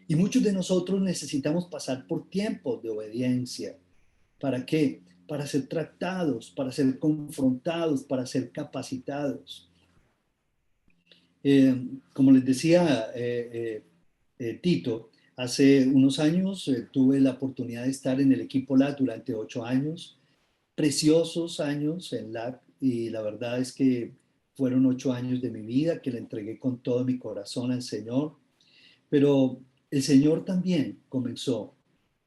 Y muchos de nosotros necesitamos pasar por tiempos de obediencia. ¿Para qué? Para ser tratados, para ser confrontados, para ser capacitados. Como les decía Tito, hace unos años tuve la oportunidad de estar en el equipo LAC durante 8 años, preciosos años en LAC, y la verdad es que fueron 8 años de mi vida que le entregué con todo mi corazón al Señor, pero el Señor también comenzó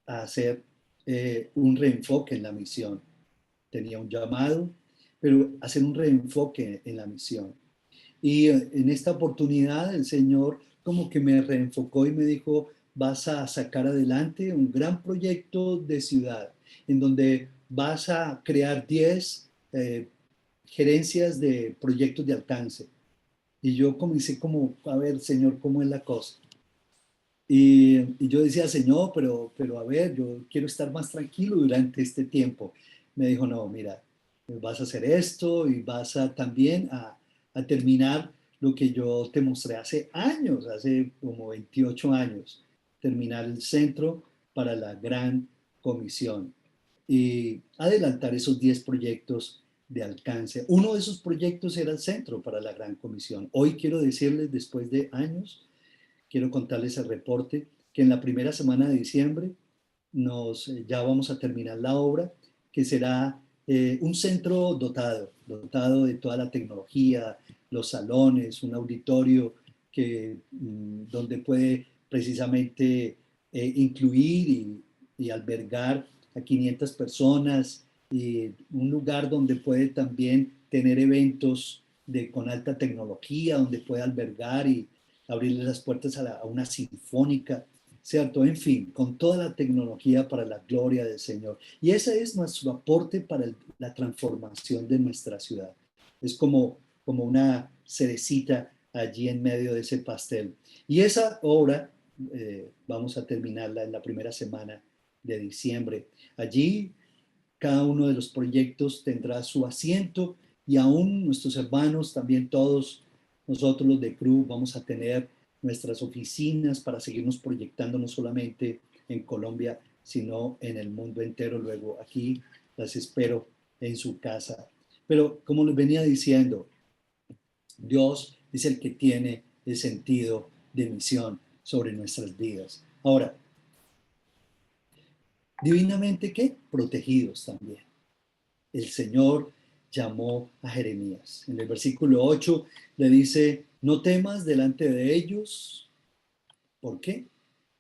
a hacer un reenfoque en la misión. Tenía un llamado, pero hacer un reenfoque en la misión. Y en esta oportunidad el Señor como que me reenfocó y me dijo, vas a sacar adelante un gran proyecto de ciudad, en donde vas a crear 10 gerencias de proyectos de alcance. Y yo comencé como, a ver, Señor, ¿cómo es la cosa? Y yo decía, Señor, pero a ver, yo quiero estar más tranquilo durante este tiempo. Me dijo, no, mira, vas a hacer esto y vas a también a terminar lo que yo te mostré hace años, hace como 28 años, terminar el centro para la gran comisión y adelantar esos 10 proyectos de alcance. Uno de esos proyectos era el centro para la gran comisión. Hoy quiero decirles, después de años, quiero contarles el reporte que en la primera semana de diciembre ya vamos a terminar la obra, que será un centro dotado de toda la tecnología, los salones, un auditorio donde puede precisamente incluir y albergar a 500 personas, y un lugar donde puede también tener eventos con alta tecnología, donde puede albergar y abrirle las puertas a una sinfónica, ¿cierto? En fin, con toda la tecnología para la gloria del Señor. Y ese es nuestro aporte para la transformación de nuestra ciudad. Es como una cerecita allí en medio de ese pastel. Y esa obra vamos a terminarla en la primera semana de diciembre. Allí cada uno de los proyectos tendrá su asiento, y aún nuestros hermanos, también todos nosotros los de CRU, vamos a tener nuestras oficinas para seguirnos proyectando no solamente en Colombia, sino en el mundo entero. Luego aquí las espero en su casa. Pero como les venía diciendo, Dios es el que tiene el sentido de misión sobre nuestras vidas. Ahora, divinamente, ¿qué? Protegidos también. El Señor llamó a Jeremías. En el versículo 8 le dice, no temas delante de ellos. ¿Por qué?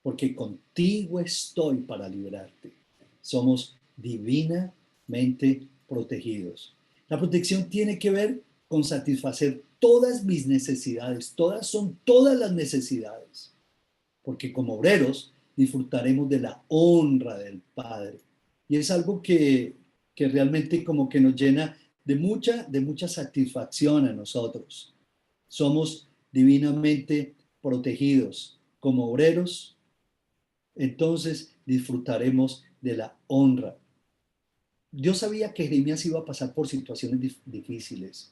Porque contigo estoy para librarte. Somos divinamente protegidos. La protección tiene que ver con satisfacer todas mis necesidades. Son todas las necesidades. Porque como obreros disfrutaremos de la honra del Padre. Y es algo que realmente como que nos llena de mucha satisfacción a nosotros. Somos divinamente protegidos como obreros, entonces disfrutaremos de la honra. Dios sabía que Jeremías iba a pasar por situaciones difíciles.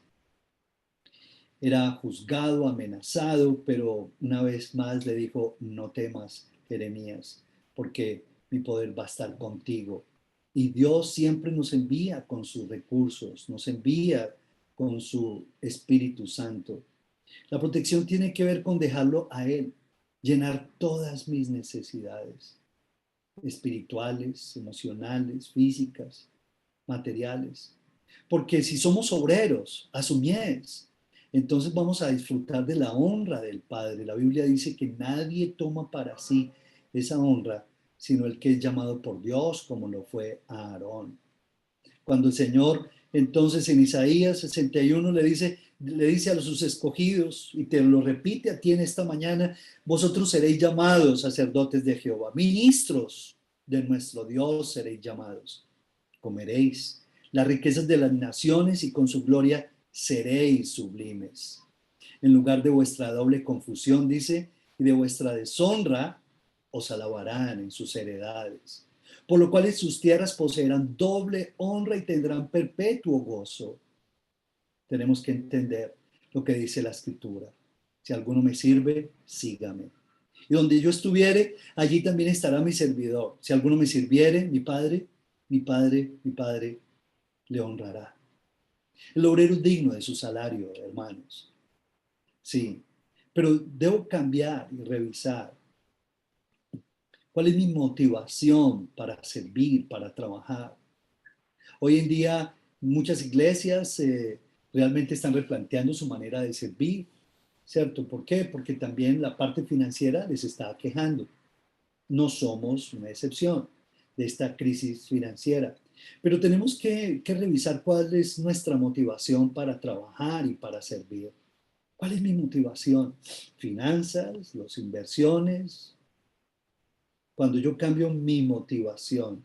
Era juzgado, amenazado, pero una vez más le dijo, no temas, Jeremías, porque mi poder va a estar contigo. Y Dios siempre nos envía con sus recursos, nos envía con su Espíritu Santo. La protección tiene que ver con dejarlo a Él, llenar todas mis necesidades espirituales, emocionales, físicas, materiales. Porque si somos obreros, a su mies, entonces vamos a disfrutar de la honra del Padre. La Biblia dice que nadie toma para sí esa honra, sino el que es llamado por Dios, como lo fue Aarón. Cuando el Señor, entonces en Isaías 61 le dice a sus escogidos, y te lo repite a ti en esta mañana, vosotros seréis llamados sacerdotes de Jehová, ministros de nuestro Dios seréis llamados. Comeréis las riquezas de las naciones y con su gloria seréis sublimes. En lugar de vuestra doble confusión, dice, y de vuestra deshonra, os alabarán en sus heredades. Por lo cual en sus tierras poseerán doble honra y tendrán perpetuo gozo. Tenemos que entender lo que dice la Escritura. Si alguno me sirve, sígame. Y donde yo estuviere, allí también estará mi servidor. Si alguno me sirviere, mi Padre le honrará. El obrero es digno de su salario, hermanos. Sí, pero debo cambiar y revisar. ¿Cuál es mi motivación para servir, para trabajar? Hoy en día muchas iglesias realmente están replanteando su manera de servir, ¿cierto? ¿Por qué? Porque también la parte financiera les está aquejando. No somos una excepción de esta crisis financiera, pero tenemos que revisar cuál es nuestra motivación para trabajar y para servir. ¿Cuál es mi motivación? Finanzas, las inversiones. Cuando yo cambio mi motivación,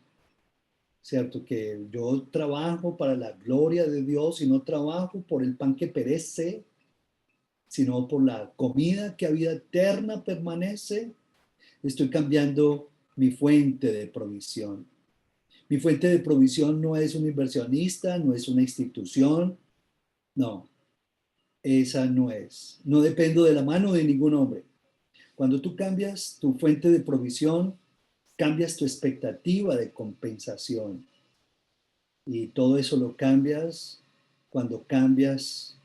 ¿cierto? Que yo trabajo para la gloria de Dios y no trabajo por el pan que perece, sino por la comida que a vida eterna permanece. Estoy cambiando mi fuente de provisión. Mi fuente de provisión no es un inversionista, no es una institución, no, esa no es. No dependo de la mano de ningún hombre. Cuando tú cambias tu fuente de provisión, cambias tu expectativa de compensación. Y todo eso lo cambias cuando cambias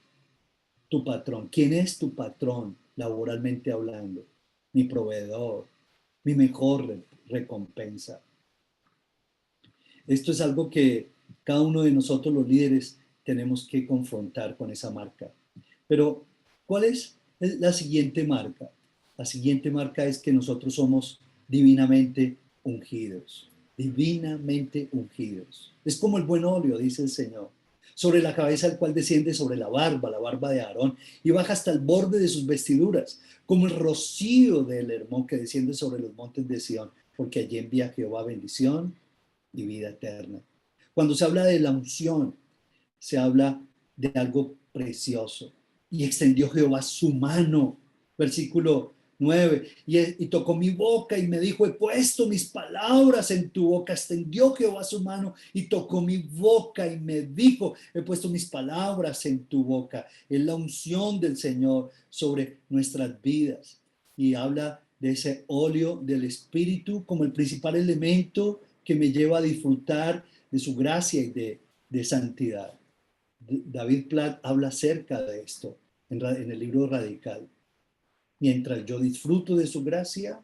tu patrón. ¿Quién es tu patrón laboralmente hablando? Mi proveedor, mi mejor recompensa. Esto es algo que cada uno de nosotros los líderes tenemos que confrontar con esa marca. Pero, ¿cuál es la siguiente marca? La siguiente marca es que nosotros somos divinamente ungidos. Divinamente ungidos. Es como el buen óleo, dice el Señor, sobre la cabeza el cual desciende sobre la barba de Aarón, y baja hasta el borde de sus vestiduras, como el rocío del Hermón que desciende sobre los montes de Sión, porque allí envía Jehová bendición y vida eterna. Cuando se habla de la unción, se habla de algo precioso. Y extendió Jehová su mano, versículo 9, y tocó mi boca y me dijo, he puesto mis palabras en tu boca. Extendió Jehová su mano y tocó mi boca y me dijo, he puesto mis palabras en tu boca. Es la unción del Señor sobre nuestras vidas. Y habla de ese óleo del Espíritu como el principal elemento que me lleva a disfrutar de su gracia y de santidad. David Platt habla acerca de esto en el libro Radical. Mientras yo disfruto de su gracia,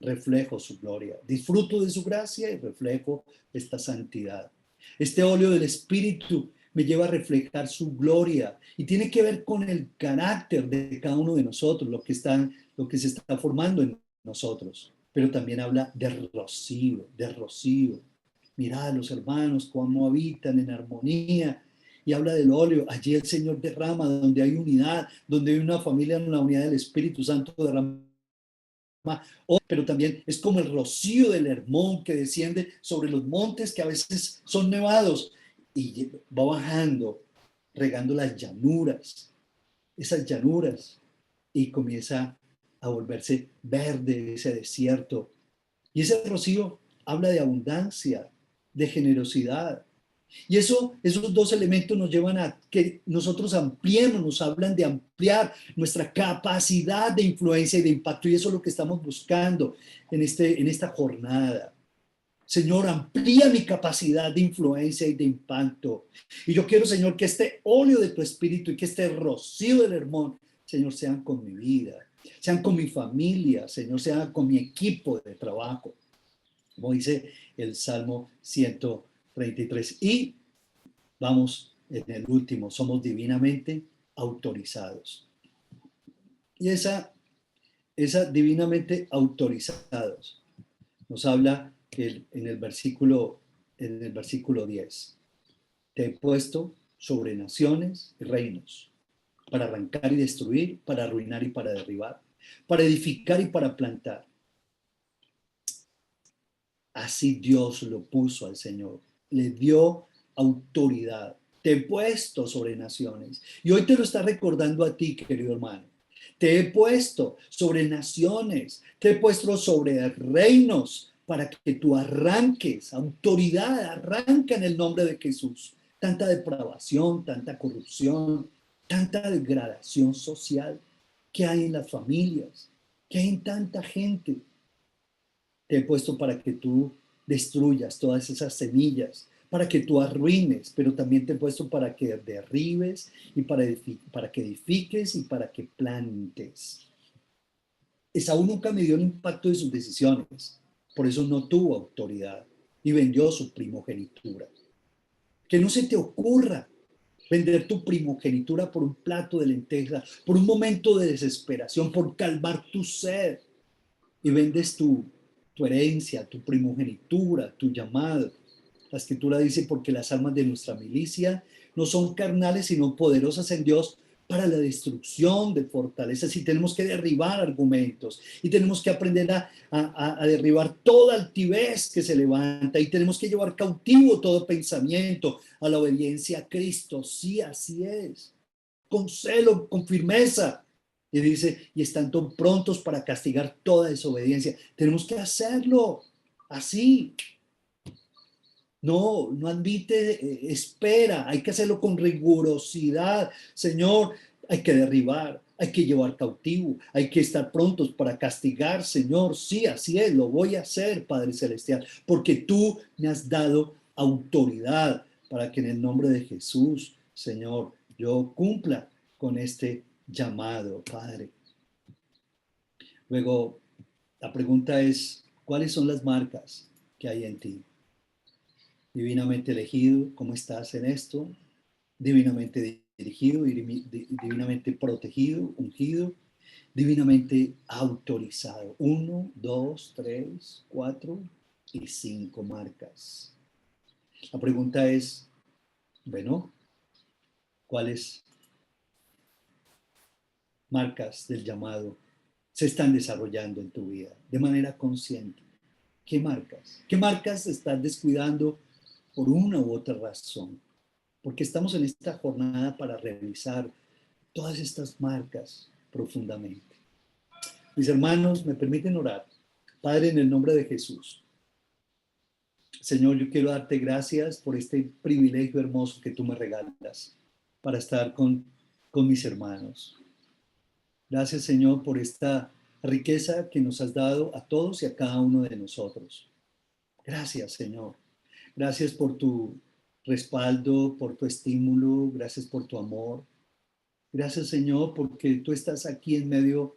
reflejo su gloria. Disfruto de su gracia y reflejo esta santidad. Este óleo del Espíritu me lleva a reflejar su gloria y tiene que ver con el carácter de cada uno de nosotros, lo que se está formando en nosotros. Pero también habla de rocío, de rocío. Mirad los hermanos cómo habitan en armonía. Y habla del óleo. Allí el Señor derrama, donde hay unidad, donde hay una familia en la unidad del Espíritu Santo derrama. Pero también es como el rocío del Hermón que desciende sobre los montes que a veces son nevados y va bajando, regando las llanuras, esas llanuras, y comienza a volverse verde ese desierto. Y ese rocío habla de abundancia, de generosidad. Y esos dos elementos nos llevan a que nosotros ampliemos, nos hablan de ampliar nuestra capacidad de influencia y de impacto. Y eso es lo que estamos buscando en esta jornada. Señor, amplía mi capacidad de influencia y de impacto. Y yo quiero, Señor, que este óleo de tu Espíritu y que este rocío del Hermón, Señor, sean con mi vida, sean con mi familia, Señor, sean con mi equipo de trabajo. Como dice el Salmo 133. Y vamos en el último, somos divinamente autorizados. Y esa divinamente autorizados nos habla en el versículo 10. Te he puesto sobre naciones y reinos, para arrancar y destruir, para arruinar y para derribar, para edificar y para plantar. Así Dios lo puso al Señor, le dio autoridad. Te he puesto sobre naciones. Y hoy te lo está recordando a ti, querido hermano. Te he puesto sobre naciones, te he puesto sobre reinos para que tú arranques, autoridad, arranca en el nombre de Jesús. Tanta depravación, tanta corrupción, tanta degradación social. ¿Qué hay en las familias? ¿Qué hay en tanta gente? Te he puesto para que tú destruyas todas esas semillas, para que tú arruines, pero también te he puesto para que derribes y para que edifiques y para que plantes. Esaú nunca midió el impacto de sus decisiones, por eso no tuvo autoridad y vendió su primogenitura. Que no se te ocurra vender tu primogenitura por un plato de lentejas, por un momento de desesperación, por calmar tu sed, y vendes tu herencia, tu primogenitura, tu llamado. La escritura dice, porque las almas de nuestra milicia no son carnales, sino poderosas en Dios para la destrucción de fortalezas, y tenemos que derribar argumentos y tenemos que aprender a derribar toda altivez que se levanta, y tenemos que llevar cautivo todo pensamiento a la obediencia a Cristo. Sí, así es, con celo, con firmeza. Y dice, y están tan prontos para castigar toda desobediencia. Tenemos que hacerlo así. No admite, espera, hay que hacerlo con rigurosidad. Señor, hay que derribar, hay que llevar cautivo, hay que estar prontos para castigar, Señor. Sí, así es, lo voy a hacer, Padre Celestial, porque tú me has dado autoridad para que en el nombre de Jesús, Señor, yo cumpla con este llamado, Padre. Luego, la pregunta es, ¿cuáles son las marcas que hay en ti? Divinamente elegido, ¿cómo estás en esto? Divinamente dirigido, divinamente protegido, ungido, divinamente autorizado. 1, 2, 3, 4 y 5 marcas. La pregunta es, bueno, ¿cuáles marcas del llamado se están desarrollando en tu vida de manera consciente? ¿Qué marcas? ¿Qué marcas estás descuidando por una u otra razón? Porque estamos en esta jornada para revisar todas estas marcas profundamente. Mis hermanos, ¿me permiten orar? Padre, en el nombre de Jesús. Señor, yo quiero darte gracias por este privilegio hermoso que tú me regalas para estar con mis hermanos. Gracias, Señor, por esta riqueza que nos has dado a todos y a cada uno de nosotros. Gracias, Señor. Gracias por tu respaldo, por tu estímulo. Gracias por tu amor. Gracias, Señor, porque tú estás aquí en medio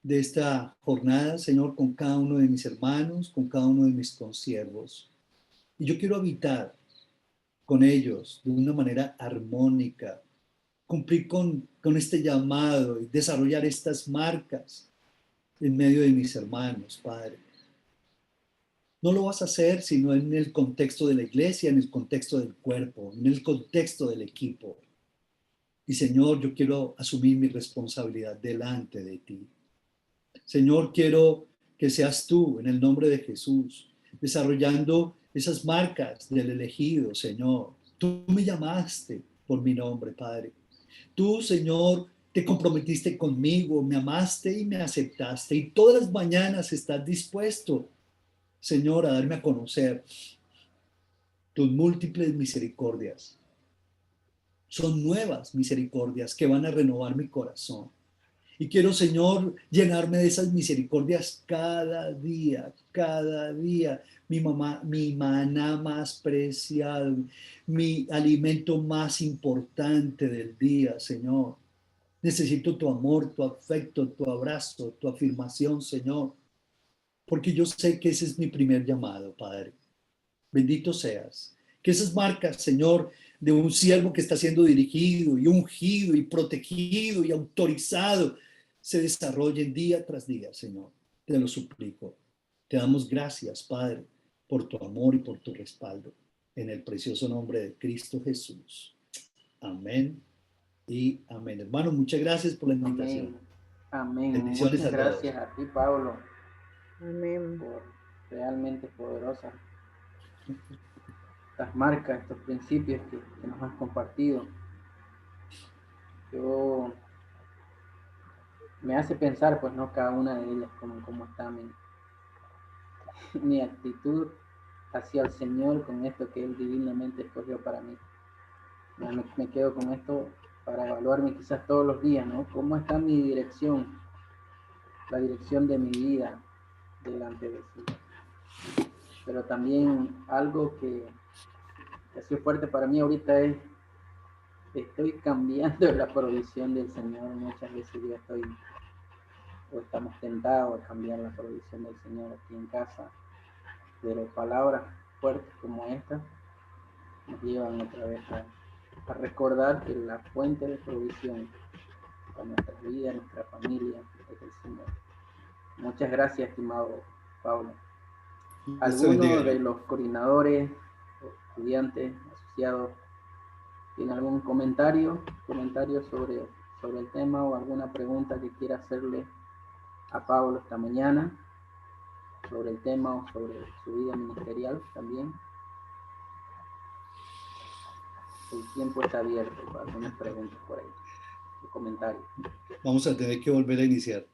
de esta jornada, Señor, con cada uno de mis hermanos, con cada uno de mis consiervos. Y yo quiero habitar con ellos de una manera armónica, cumplir con este llamado y desarrollar estas marcas en medio de mis hermanos, Padre. No lo vas a hacer sino en el contexto de la iglesia, en el contexto del cuerpo, en el contexto del equipo. Y Señor, yo quiero asumir mi responsabilidad delante de ti. Señor, quiero que seas tú, en el nombre de Jesús, desarrollando esas marcas del elegido, Señor. Tú me llamaste por mi nombre, Padre. Tú, Señor, te comprometiste conmigo, me amaste y me aceptaste. Y todas las mañanas estás dispuesto, Señor, a darme a conocer tus múltiples misericordias. Son nuevas misericordias que van a renovar mi corazón. Y quiero, Señor, llenarme de esas misericordias cada día, cada día. Mi mamá, mi maná más preciado, mi alimento más importante del día, Señor. Necesito tu amor, tu afecto, tu abrazo, tu afirmación, Señor. Porque yo sé que ese es mi primer llamado, Padre. Bendito seas. Que esas marcas, Señor, de un siervo que está siendo dirigido y ungido y protegido y autorizado, se desarrollen día tras día, Señor. Te lo suplico. Te damos gracias, Padre, por tu amor y por tu respaldo. En el precioso nombre de Cristo Jesús. Amén y amén. Hermano, muchas gracias por la invitación. Amén. Bendiciones Muchas a todos. gracias a ti, Pablo. Amén. Por realmente poderosas estas marcas, estos principios que nos has compartido. Yo me hace pensar, pues, no cada una de ellas, cómo está mi actitud hacia el Señor con esto que Él divinamente escogió para mí. Me quedo con esto para evaluarme quizás todos los días, ¿no? ¿Cómo está mi dirección, la dirección de mi vida delante de sí? Pero también algo que ha sido fuerte para mí ahorita es, estoy cambiando la provisión del Señor. Muchas veces yo estoy, o estamos tentados a cambiar la provisión del Señor aquí en casa, pero palabras fuertes como estas nos llevan otra vez a recordar que la fuente de provisión para nuestra vida, nuestra familia, es el Señor. Muchas gracias, estimado Pablo. ¿Alguno de los coordinadores, estudiantes, asociados, tiene algún comentario sobre el tema o alguna pregunta que quiera hacerle a Pablo esta mañana sobre el tema o sobre su vida ministerial también? El tiempo está abierto para algunas preguntas por ahí, o comentarios. Vamos a tener que volver a iniciar.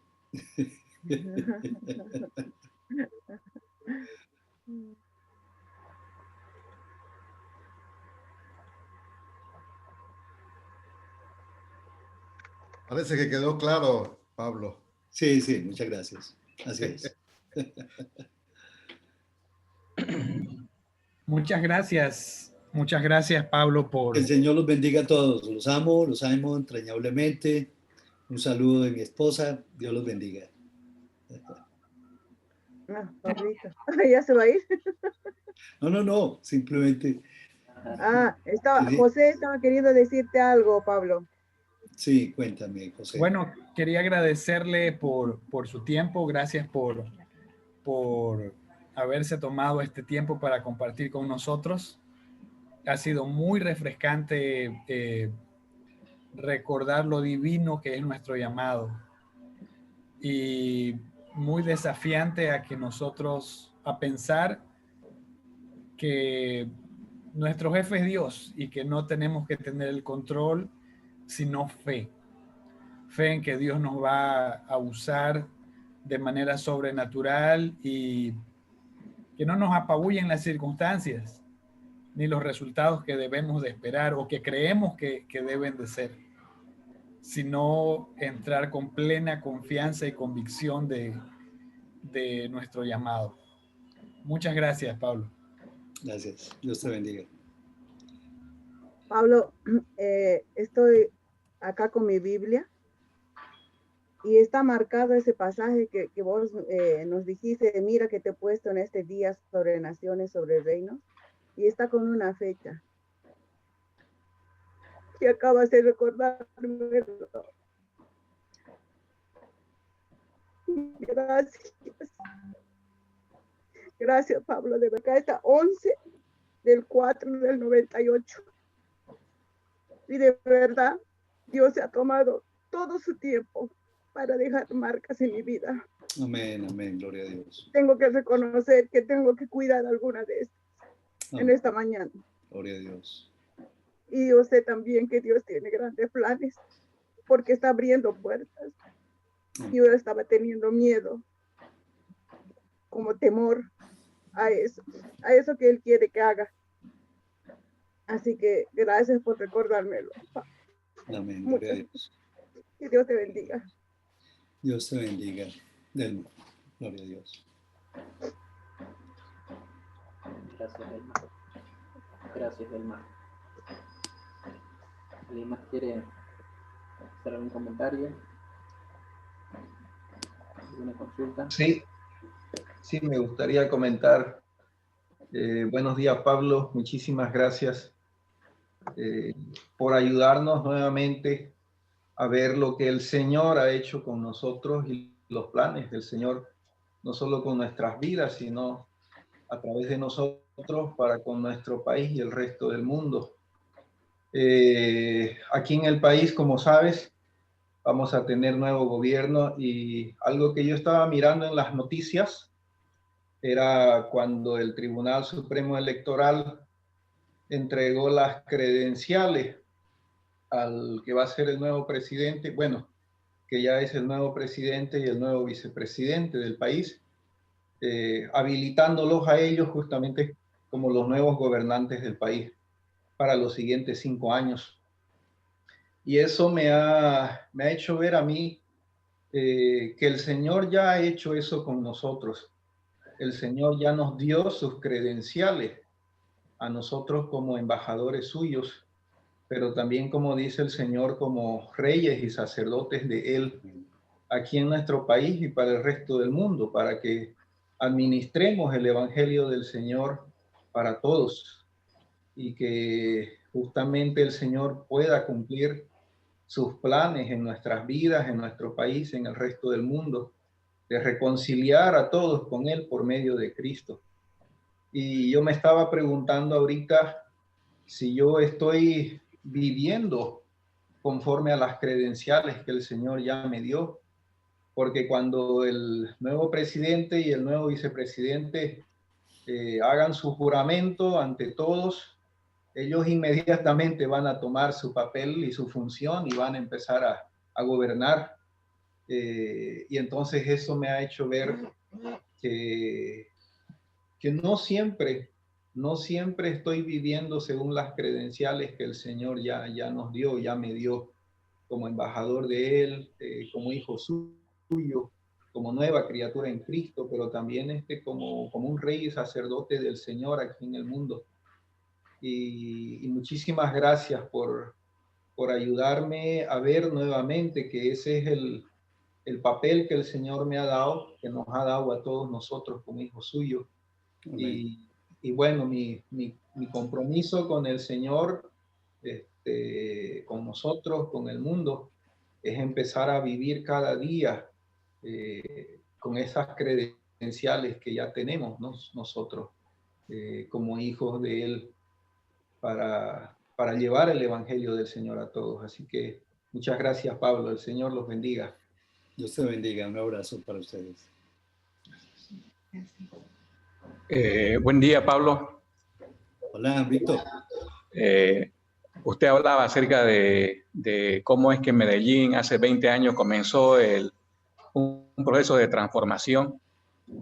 Parece que quedó claro, Pablo. Sí, sí, muchas gracias. Así es. Muchas gracias, Pablo, por... El Señor los bendiga a todos. Los amo entrañablemente. Un saludo de mi esposa. Dios los bendiga. Pablito. ¿Ya se va a ir? No, simplemente. José estaba queriendo decirte algo, Pablo. Sí, cuéntame, José. Bueno, quería agradecerle por su tiempo. Gracias por haberse tomado este tiempo para compartir con nosotros. Ha sido muy refrescante recordar lo divino que es nuestro llamado y muy desafiante a pensar que nuestro jefe es Dios y que no tenemos que tener el control, sino fe en que Dios nos va a usar de manera sobrenatural y que no nos apabullen las circunstancias ni los resultados que debemos de esperar o que creemos que deben de ser, sino entrar con plena confianza y convicción de nuestro llamado. Muchas gracias, Pablo. Gracias. Dios te bendiga. Pablo, estoy acá con mi Biblia y está marcado ese pasaje que vos nos dijiste, mira que te he puesto en este día sobre naciones, sobre reinos, y está con una fecha. Y acabas de recordarme. Gracias. Gracias, Pablo. De verdad, está 11/4/98. Y de verdad, Dios se ha tomado todo su tiempo para dejar marcas en mi vida. Amén, amén, gloria a Dios. Tengo que reconocer que tengo que cuidar alguna de estas en esta mañana. Gloria a Dios. Y yo sé también que Dios tiene grandes planes porque está abriendo puertas. Yo estaba teniendo miedo, como temor a eso que Él quiere que haga. Así que gracias por recordármelo. Amén, gloria a Dios. Que Dios te bendiga. Dios te bendiga. Delma, gloria a Dios. Gracias, Delma. Gracias, Delma. ¿Alguien más quiere hacer algún comentario? ¿Alguna consulta? Sí, me gustaría comentar. Buenos días, Pablo. Muchísimas gracias por ayudarnos nuevamente a ver lo que el Señor ha hecho con nosotros y los planes del Señor, no solo con nuestras vidas, sino a través de nosotros para con nuestro país y el resto del mundo. Aquí en el país, como sabes, vamos a tener nuevo gobierno y algo que yo estaba mirando en las noticias era cuando el Tribunal Supremo Electoral entregó las credenciales al que va a ser el nuevo presidente, bueno, que ya es el nuevo presidente y el nuevo vicepresidente del país, habilitándolos a ellos justamente como los nuevos gobernantes del país para los siguientes 5 años. Y eso me ha hecho ver a mí que el Señor ya ha hecho eso con nosotros. El Señor ya nos dio sus credenciales a nosotros como embajadores suyos, pero también, como dice el Señor, como reyes y sacerdotes de Él aquí en nuestro país y para el resto del mundo, para que administremos el Evangelio del Señor para todos y que justamente el Señor pueda cumplir sus planes en nuestras vidas, en nuestro país, en el resto del mundo, de reconciliar a todos con Él por medio de Cristo. Y yo me estaba preguntando ahorita si yo estoy viviendo conforme a las credenciales que el Señor ya me dio, porque cuando el nuevo presidente y el nuevo vicepresidente hagan su juramento ante todos, ellos inmediatamente van a tomar su papel y su función y van a empezar a gobernar. Y entonces eso me ha hecho ver que no siempre estoy viviendo según las credenciales que el Señor ya nos dio, ya me dio como embajador de Él, como hijo suyo, como nueva criatura en Cristo, pero también como un rey y sacerdote del Señor aquí en el mundo. Y muchísimas gracias por ayudarme a ver nuevamente que ese es el papel que el Señor me ha dado, que nos ha dado a todos nosotros como hijos suyos. Y bueno, mi compromiso con el Señor, con nosotros, con el mundo, es empezar a vivir cada día con esas credenciales que ya tenemos, ¿no? Nosotros como hijos de Él para llevar el Evangelio del Señor a todos. Así que muchas gracias, Pablo. El Señor los bendiga. Dios te bendiga. Un abrazo para ustedes. Buen día, Pablo. Hola, Víctor. Usted hablaba acerca de cómo es que en Medellín hace 20 años comenzó un proceso de transformación.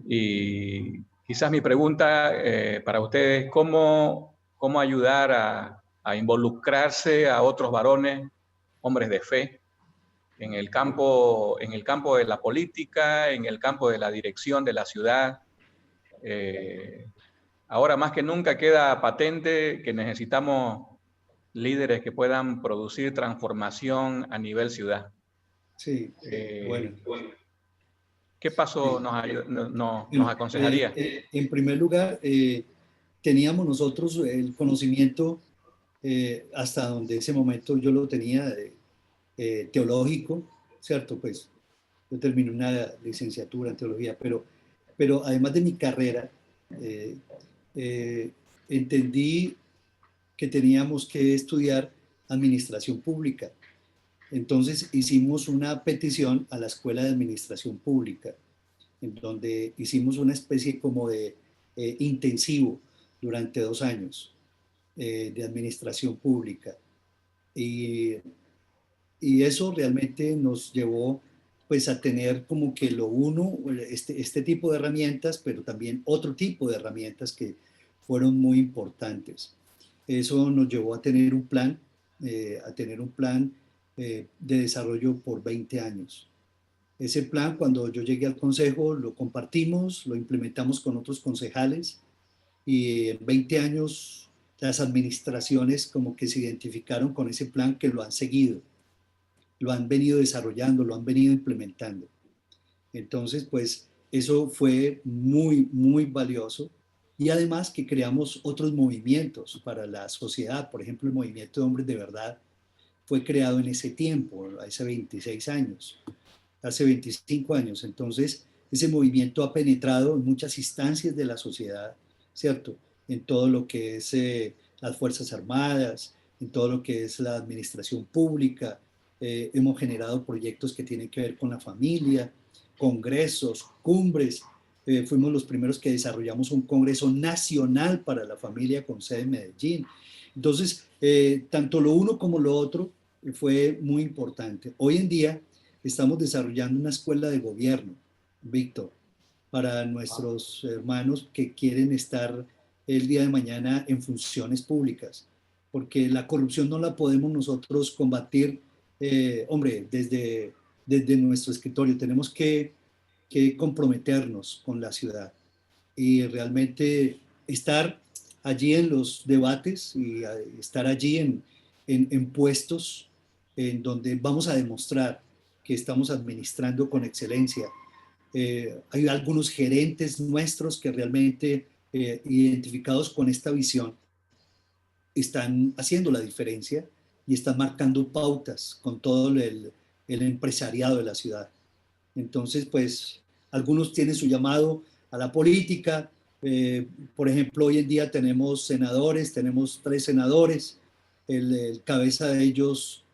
Y quizás mi pregunta para ustedes es cómo ayudar a involucrarse a otros varones, hombres de fe, en el campo de la política, en el campo de la dirección de la ciudad. Ahora más que nunca queda patente que necesitamos líderes que puedan producir transformación a nivel ciudad. Sí, bueno. ¿Qué paso nos aconsejaría? En primer lugar, teníamos nosotros el conocimiento hasta donde ese momento yo lo tenía teológico, ¿cierto? Pues yo terminé una licenciatura en teología, pero además de mi carrera, entendí que teníamos que estudiar administración pública. Entonces hicimos una petición a la Escuela de Administración Pública, en donde hicimos una especie como de intensivo durante 2 años de administración pública. Y eso realmente nos llevó pues a tener como que este tipo de herramientas, pero también otro tipo de herramientas que fueron muy importantes. Eso nos llevó a tener un plan, de desarrollo por 20 años. Ese plan, cuando yo llegué al consejo, lo compartimos, lo implementamos con otros concejales y en 20 años las administraciones como que se identificaron con ese plan, que lo han seguido, lo han venido desarrollando, lo han venido implementando. Entonces, pues eso fue muy, muy valioso. Y además que creamos otros movimientos para la sociedad. Por ejemplo, el Movimiento de Hombres de Verdad fue creado en ese tiempo, hace 26 años, hace 25 años. Entonces, ese movimiento ha penetrado en muchas instancias de la sociedad, ¿cierto? En todo lo que es las Fuerzas Armadas, en todo lo que es la administración pública. Hemos generado proyectos que tienen que ver con la familia, congresos, cumbres. Fuimos los primeros que desarrollamos un congreso nacional para la familia con sede en Medellín. Entonces, tanto lo uno como lo otro fue muy importante. Hoy en día estamos desarrollando una escuela de gobierno, Víctor, para nuestros hermanos que quieren estar el día de mañana en funciones públicas, porque la corrupción no la podemos nosotros combatir hombre, desde nuestro escritorio tenemos que comprometernos con la ciudad y realmente estar allí en los debates y estar allí en puestos en donde vamos a demostrar que estamos administrando con excelencia. Hay algunos gerentes nuestros que realmente, identificados con esta visión, están haciendo la diferencia y están marcando pautas con todo el empresariado de la ciudad. Entonces, pues, algunos tienen su llamado a la política. Por ejemplo, hoy en día tenemos senadores, tenemos 3 senadores. El cabeza de ellos,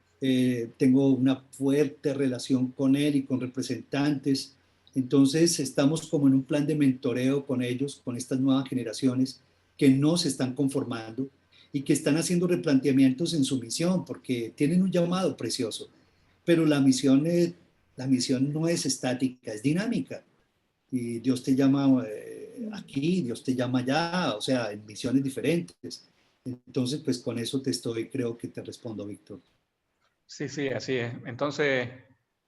tengo una fuerte relación con él y con representantes. Entonces, estamos como en un plan de mentoreo con ellos, con estas nuevas generaciones que no se están conformando y que están haciendo replanteamientos en su misión, porque tienen un llamado precioso, pero la misión no es estática, es dinámica. Y Dios te llama aquí, Dios te llama allá, o sea, en misiones diferentes. Entonces, pues con eso creo que te respondo, Víctor. Sí, sí, así es. Entonces,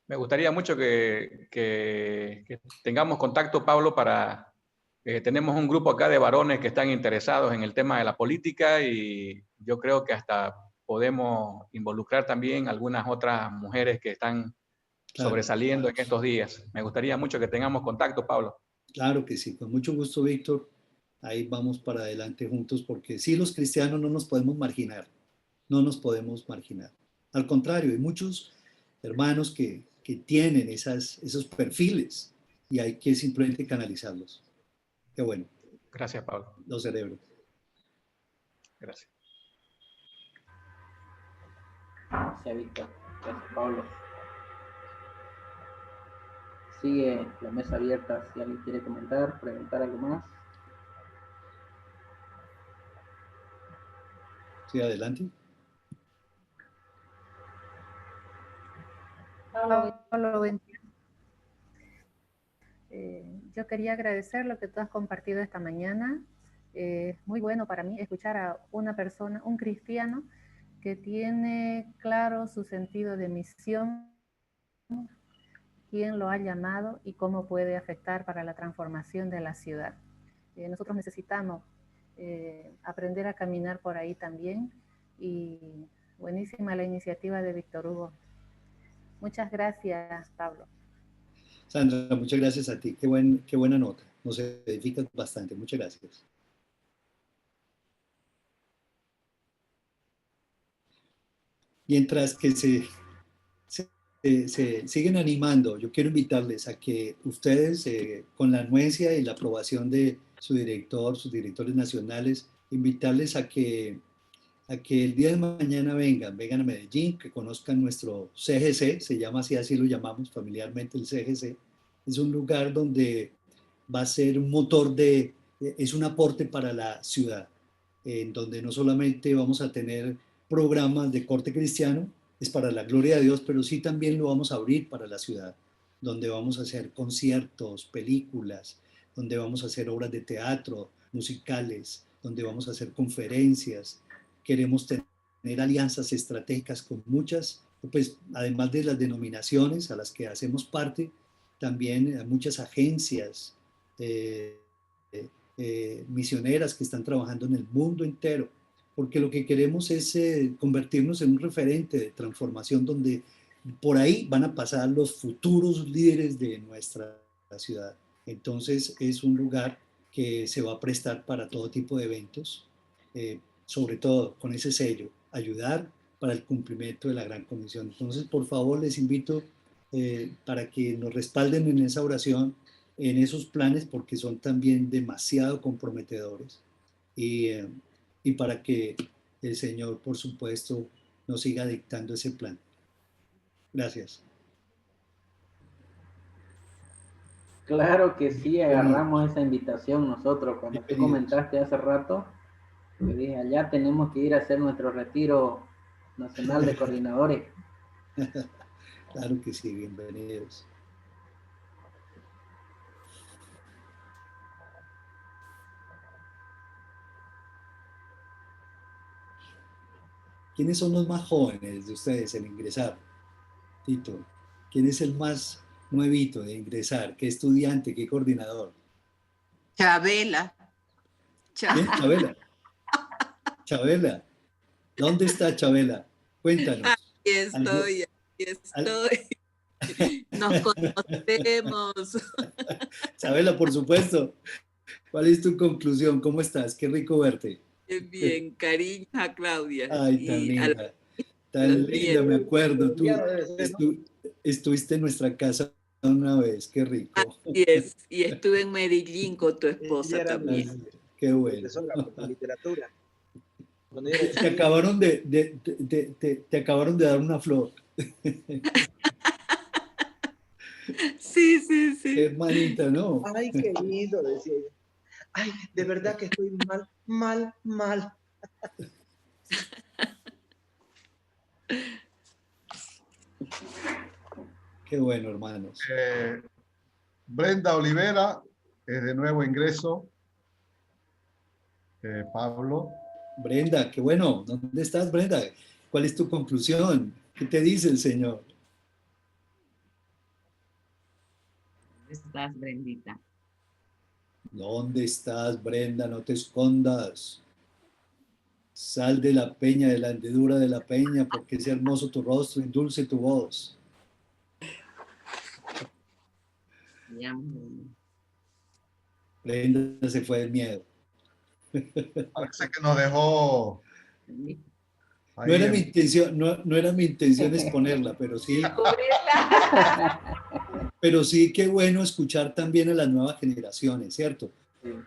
me gustaría mucho que tengamos contacto, Pablo, para... tenemos un grupo acá de varones que están interesados en el tema de la política y yo creo que hasta podemos involucrar también algunas otras mujeres que están sobresaliendo en estos días. Me gustaría mucho que tengamos contacto, Pablo. Claro que sí, con mucho gusto, Víctor. Ahí vamos para adelante juntos, porque sí, los cristianos no nos podemos marginar, no nos podemos marginar. Al contrario, hay muchos hermanos que tienen esos perfiles y hay que simplemente canalizarlos. Qué bueno. Gracias, Pablo. Los cerebros. Gracias. Gracias, Víctor. Gracias, Pablo. Sigue la mesa abierta si alguien quiere comentar, preguntar algo más. Sí, adelante. Pablo, yo quería agradecer lo que tú has compartido esta mañana. Es muy bueno para mí escuchar a una persona, un cristiano, que tiene claro su sentido de misión, quién lo ha llamado y cómo puede afectar para la transformación de la ciudad. Nosotros necesitamos aprender a caminar por ahí también, y buenísima la iniciativa de Víctor Hugo. Muchas gracias, Pablo. Sandra, muchas gracias a ti. Qué buena nota. Nos edifica bastante. Muchas gracias. Mientras que se siguen animando, yo quiero invitarles a que ustedes, con la anuencia y la aprobación de su director, sus directores nacionales, invitarles a que el día de mañana vengan a Medellín, que conozcan nuestro CGC, se llama así lo llamamos familiarmente el CGC. Es un lugar donde va a ser un motor es un aporte para la ciudad, en donde no solamente vamos a tener programas de corte cristiano, es para la gloria de Dios, pero sí también lo vamos a abrir para la ciudad, donde vamos a hacer conciertos, películas, donde vamos a hacer obras de teatro, musicales, donde vamos a hacer conferencias. Queremos tener alianzas estratégicas con muchas, pues además de las denominaciones a las que hacemos parte, también muchas agencias misioneras que están trabajando en el mundo entero, porque lo que queremos es convertirnos en un referente de transformación donde por ahí van a pasar los futuros líderes de nuestra ciudad. Entonces es un lugar que se va a prestar para todo tipo de eventos, sobre todo con ese sello, ayudar para el cumplimiento de la Gran Comisión. Entonces, por favor, les invito para que nos respalden en esa oración, en esos planes, porque son también demasiado comprometedores. Y para que el Señor, por supuesto, nos siga dictando ese plan. Gracias. Claro que sí, agarramos esa invitación nosotros. Cuando tú comentaste hace rato, yo dije, allá tenemos que ir a hacer nuestro retiro nacional de coordinadores. Claro que sí, bienvenidos. ¿Quiénes son los más jóvenes de ustedes en ingresar? Tito, ¿quién es el más nuevito de ingresar? ¿Qué estudiante? ¿Qué coordinador? Chabela. ¿Quién? Chabela. Chabela. ¿Dónde está Chabela? Cuéntanos. Aquí estoy, aquí estoy. Nos conocemos. Chabela, por supuesto. ¿Cuál es tu conclusión? ¿Cómo estás? Qué rico verte. Bien, cariño a Claudia. Ay, tan Y linda. Tan linda, me acuerdo. Tú estuviste en nuestra casa una vez. Qué rico. Así es. Y estuve en Medellín con tu esposa también. Así, qué bueno. Literatura. Te acabaron te acabaron de dar una flor. Sí, sí, sí. Hermanita, ¿no? Ay, qué lindo, decía ella. Ay, de verdad que estoy mal. Qué bueno, hermanos. Brenda Olivera, de nuevo ingreso. Pablo. Brenda, qué bueno. ¿Dónde estás, Brenda? ¿Cuál es tu conclusión? ¿Qué te dice el Señor? ¿Dónde estás, Brendita? ¿Dónde estás, Brenda? No te escondas. Sal de la peña, de la hendedura de la peña, porque es hermoso tu rostro y dulce tu voz. Brenda se fue del miedo. Parece que nos dejó. No era mi intención, no era mi intención exponerla, pero sí. Pero sí, qué bueno escuchar también a las nuevas generaciones, ¿cierto?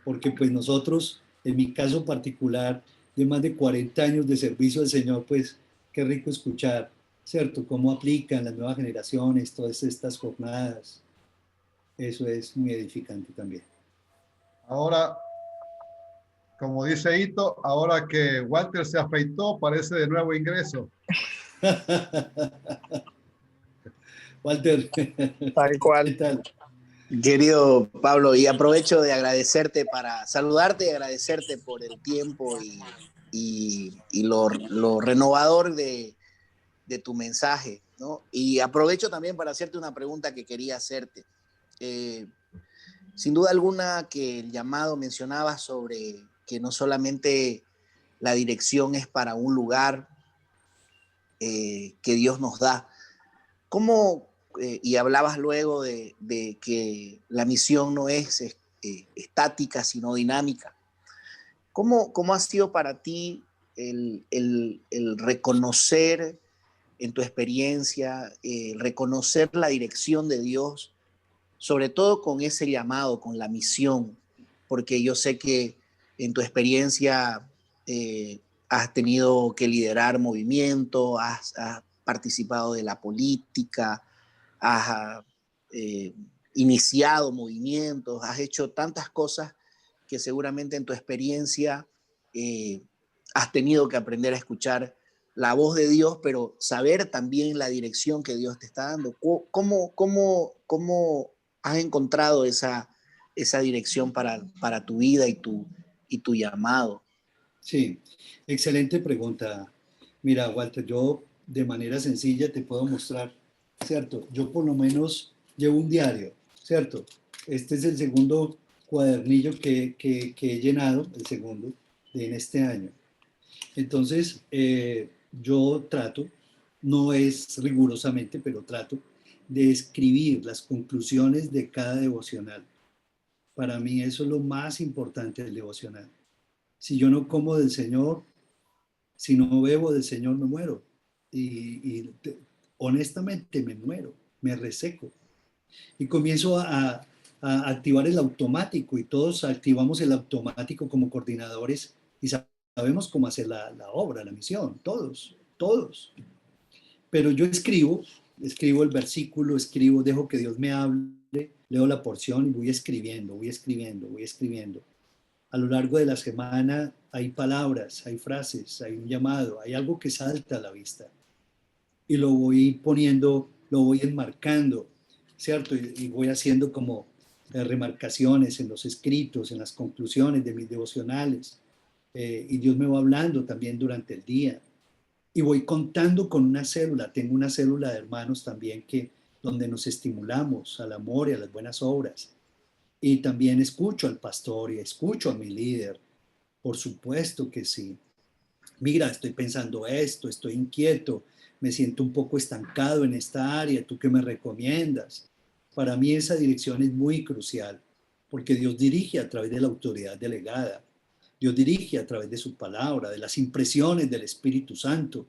Porque pues nosotros, en mi caso particular, de más de 40 años de servicio al Señor, pues qué rico escuchar, ¿cierto? Cómo aplican las nuevas generaciones todas estas jornadas. Eso es muy edificante también. Ahora, como dice Ito, ahora que Walter se afeitó, parece de nuevo ingreso. Walter, tal cual. ¿Qué tal? Querido Pablo, y aprovecho de agradecerte para saludarte y agradecerte por el tiempo y lo renovador de tu mensaje, ¿no? Y aprovecho también para hacerte una pregunta que quería hacerte. Sin duda alguna que el llamado mencionaba sobre que no solamente la dirección es para un lugar que Dios nos da. ¿Cómo, y hablabas luego de que la misión no es estática, sino dinámica? ¿Cómo ha sido para ti el reconocer en tu experiencia, reconocer la dirección de Dios, sobre todo con ese llamado, con la misión? Porque yo sé que en tu experiencia has tenido que liderar movimientos, has participado de la política, has iniciado movimientos, has hecho tantas cosas que seguramente en tu experiencia has tenido que aprender a escuchar la voz de Dios, pero saber también la dirección que Dios te está dando. ¿Cómo has encontrado esa dirección para tu vida y tu llamado? Sí, excelente pregunta. Mira, Walter, yo de manera sencilla te puedo mostrar, ¿cierto? Yo por lo menos llevo un diario, ¿cierto? Este es el segundo cuadernillo que he llenado, el segundo, en este año. Entonces, yo trato, no es rigurosamente, pero trato de escribir las conclusiones de cada devocional. Para mí eso es lo más importante del devocional. Si yo no como del Señor, si no bebo del Señor, me muero. Y honestamente me muero, me reseco. Y comienzo a activar el automático, y todos activamos el automático como coordinadores y sabemos cómo hacer la obra, la misión, todos. Pero yo escribo el versículo, dejo que Dios me hable, leo la porción y voy escribiendo. A lo largo de la semana hay palabras, hay frases, hay un llamado, hay algo que salta a la vista. Y lo voy poniendo, lo voy enmarcando, ¿cierto? Y voy haciendo como remarcaciones en los escritos, en las conclusiones de mis devocionales. Y Dios me va hablando también durante el día. y voy contando con una célula. Tengo una célula de hermanos también donde nos estimulamos al amor y a las buenas obras. Y también escucho al pastor y escucho a mi líder. Por supuesto que sí. Mira, estoy pensando esto, estoy inquieto, me siento un poco estancado en esta área, ¿tú qué me recomiendas? Para mí esa dirección es muy crucial, porque Dios dirige a través de la autoridad delegada. Dios dirige a través de su palabra, de las impresiones del Espíritu Santo.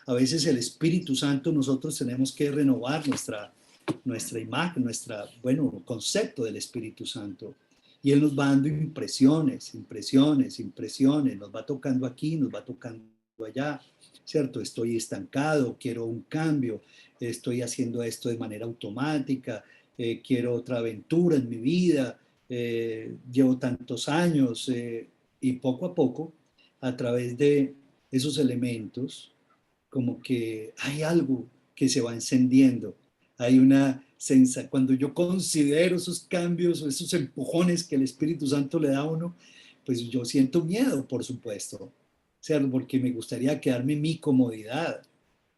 A veces el Espíritu Santo, nosotros tenemos que renovar nuestra imagen, concepto del Espíritu Santo. Y Él nos va dando impresiones, nos va tocando aquí, nos va tocando allá, ¿cierto? Estoy estancado, quiero un cambio, estoy haciendo esto de manera automática, quiero otra aventura en mi vida, llevo tantos años, y poco a poco, a través de esos elementos, como que hay algo que se va encendiendo, hay una sensación, cuando yo considero esos cambios o esos empujones que el Espíritu Santo le da a uno, pues yo siento miedo, por supuesto, ¿cierto? Porque me gustaría quedarme en mi comodidad,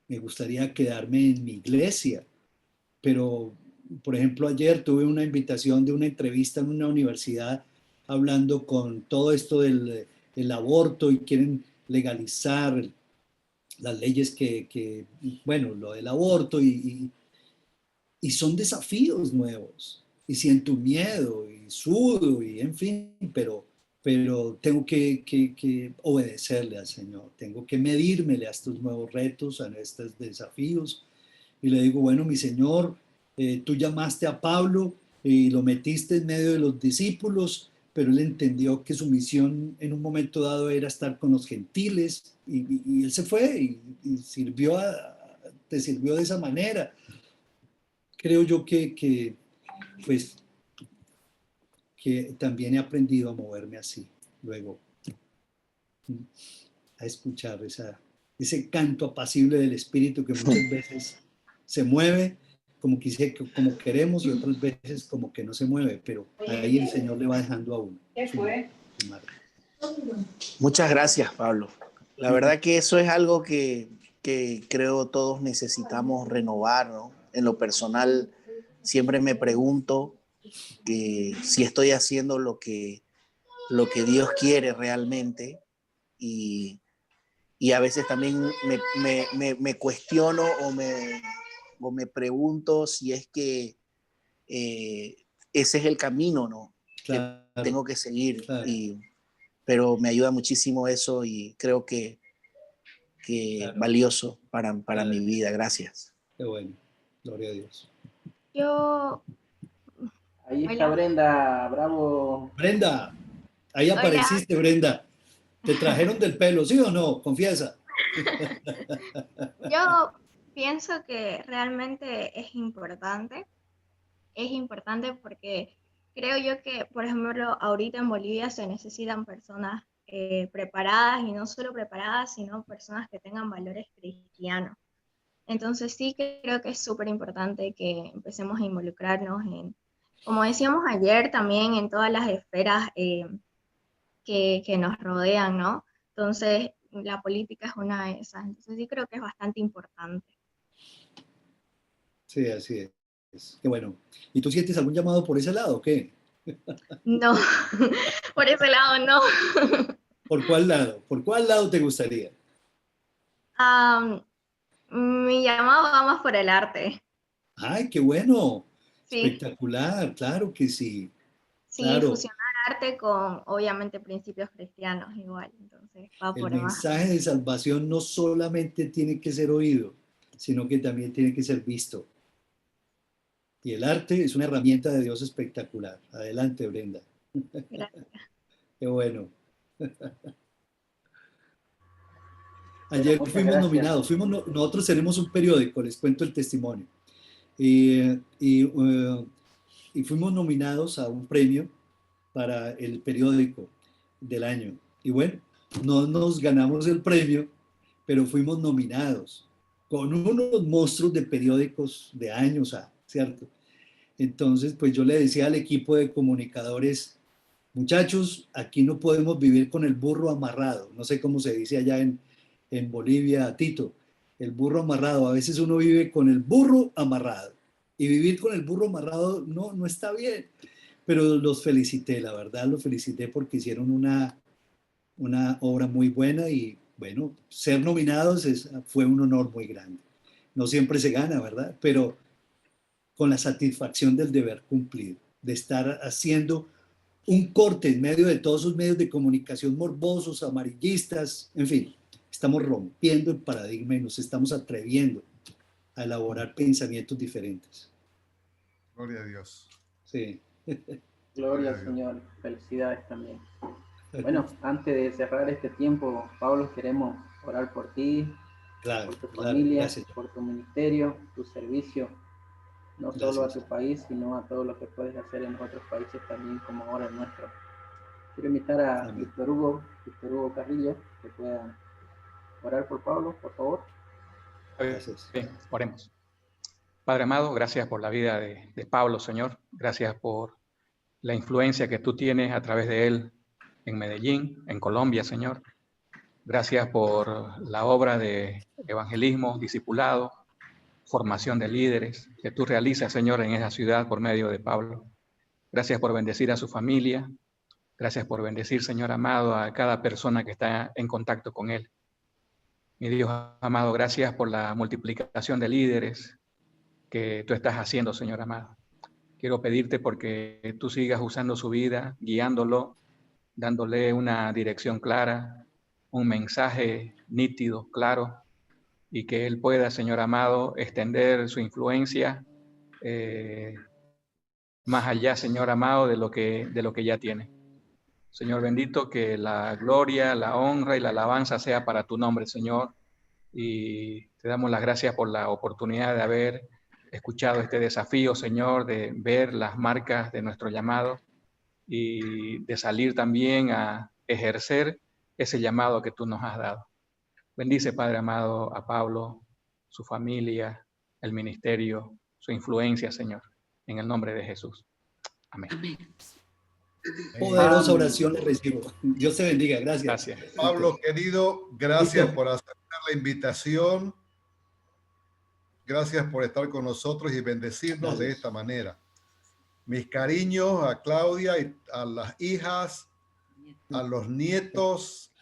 me gustaría quedarme en mi iglesia, pero, por ejemplo, ayer tuve una invitación de una entrevista en una universidad hablando con todo esto del aborto y quieren legalizar las leyes lo del aborto y son desafíos nuevos y siento miedo y sudo y en fin, pero tengo que obedecerle al Señor, tengo que medírmele a estos nuevos retos, a estos desafíos y le digo, bueno, mi Señor, tú llamaste a Pablo y lo metiste en medio de los discípulos, pero él entendió que su misión en un momento dado era estar con los gentiles y él se fue y te sirvió de esa manera. Creo yo que también he aprendido a moverme así, luego a escuchar ese canto apacible del Espíritu que muchas veces se mueve como queremos y otras veces como que no se mueve, pero ahí el Señor le va dejando a uno. ¿Qué fue? Muchas gracias, Pablo. La verdad que eso es algo que creo todos necesitamos renovar, ¿no? En lo personal, siempre me pregunto que si estoy haciendo lo que Dios quiere realmente y a veces también me cuestiono o me pregunto si es que ese es el camino, ¿no? Claro, que tengo que seguir. Claro. Pero me ayuda muchísimo eso y creo que Claro. valioso para mi vida. Gracias. Qué bueno. Gloria a Dios. Yo... Ahí está Hola. Brenda, bravo. Brenda, ahí Hola. apareciste, Brenda. ¿Te trajeron del pelo, sí o no? Confiesa. Yo pienso que realmente es importante porque creo yo que, por ejemplo, ahorita en Bolivia se necesitan personas preparadas y no solo preparadas, sino personas que tengan valores cristianos. Entonces sí creo que es súper importante que empecemos a involucrarnos en, como decíamos ayer, también en todas las esferas que nos rodean, ¿no? Entonces la política es una de esas. Entonces sí creo que es bastante importante. Sí, así es. Qué bueno. ¿Y tú sientes algún llamado por ese lado o qué? No, por ese lado no. ¿Por cuál lado? ¿Por cuál lado te gustaría? Mi llamado va más por el arte. ¡Ay, qué bueno! Sí. Espectacular, claro que sí. Sí, Claro. fusionar arte con, obviamente, principios cristianos igual. Entonces va El por más. mensaje de salvación no solamente tiene que ser oído, sino que también tiene que ser visto. Y el arte es una herramienta de Dios espectacular. Adelante, Brenda. Gracias. Qué bueno. Ayer Muchas fuimos gracias. nominados. Nosotros tenemos un periódico, les cuento el testimonio. Y fuimos nominados a un premio para el periódico del año. Y bueno, no nos ganamos el premio, pero fuimos nominados con unos monstruos de periódicos de años, ¿cierto? Entonces, pues yo le decía al equipo de comunicadores, muchachos, aquí no podemos vivir con el burro amarrado. No sé cómo se dice allá en Bolivia, Tito. el burro amarrado. A veces uno vive con el burro amarrado. Y vivir con el burro amarrado no está bien. Pero los felicité, la verdad, los felicité porque hicieron una obra muy buena y, bueno, ser nominados fue un honor muy grande. No siempre se gana, ¿verdad? Pero con la satisfacción del deber cumplido, de estar haciendo un corte en medio de todos esos medios de comunicación morbosos, amarillistas, en fin, estamos rompiendo el paradigma y nos estamos atreviendo a elaborar pensamientos diferentes. Gloria a Dios. Sí. Gloria al Señor, felicidades también. Bueno, antes de cerrar este tiempo, Pablo, queremos orar por ti, claro, por tu familia, gracias. por tu ministerio, tu servicio, no Gracias. solo a tu país, sino a todo lo que puedes hacer en otros países también, como ahora el nuestro. Quiero invitar a Víctor Hugo Carrillo, que pueda orar por Pablo, por favor. Gracias. Bien, oremos. Padre amado, gracias por la vida de Pablo, Señor. Gracias por la influencia que tú tienes a través de él en Medellín, en Colombia, Señor. Gracias por la obra de evangelismo, discipulado, formación de líderes que tú realizas, Señor, en esa ciudad por medio de Pablo. Gracias por bendecir a su familia. Gracias por bendecir, Señor amado, a cada persona que está en contacto con él. Mi Dios amado, gracias por la multiplicación de líderes que tú estás haciendo, Señor amado. Quiero pedirte porque tú sigas usando su vida, guiándolo, dándole una dirección clara, un mensaje nítido, claro, y que él pueda, Señor amado, extender su influencia más allá, Señor amado, de lo que ya tiene. Señor bendito, que la gloria, la honra y la alabanza sea para tu nombre, Señor, y te damos las gracias por la oportunidad de haber escuchado este desafío, Señor, de ver las marcas de nuestro llamado y de salir también a ejercer ese llamado que tú nos has dado. Bendice, Padre amado, a Pablo, su familia, el ministerio, su influencia, Señor, en el nombre de Jesús. Amén. Amén. Poderosa oración le recibo. Dios te bendiga. Gracias. Pablo, querido, gracias por aceptar la invitación. Gracias por estar con nosotros y bendecirnos de esta manera. Mis cariños a Claudia y a las hijas, a los nietos,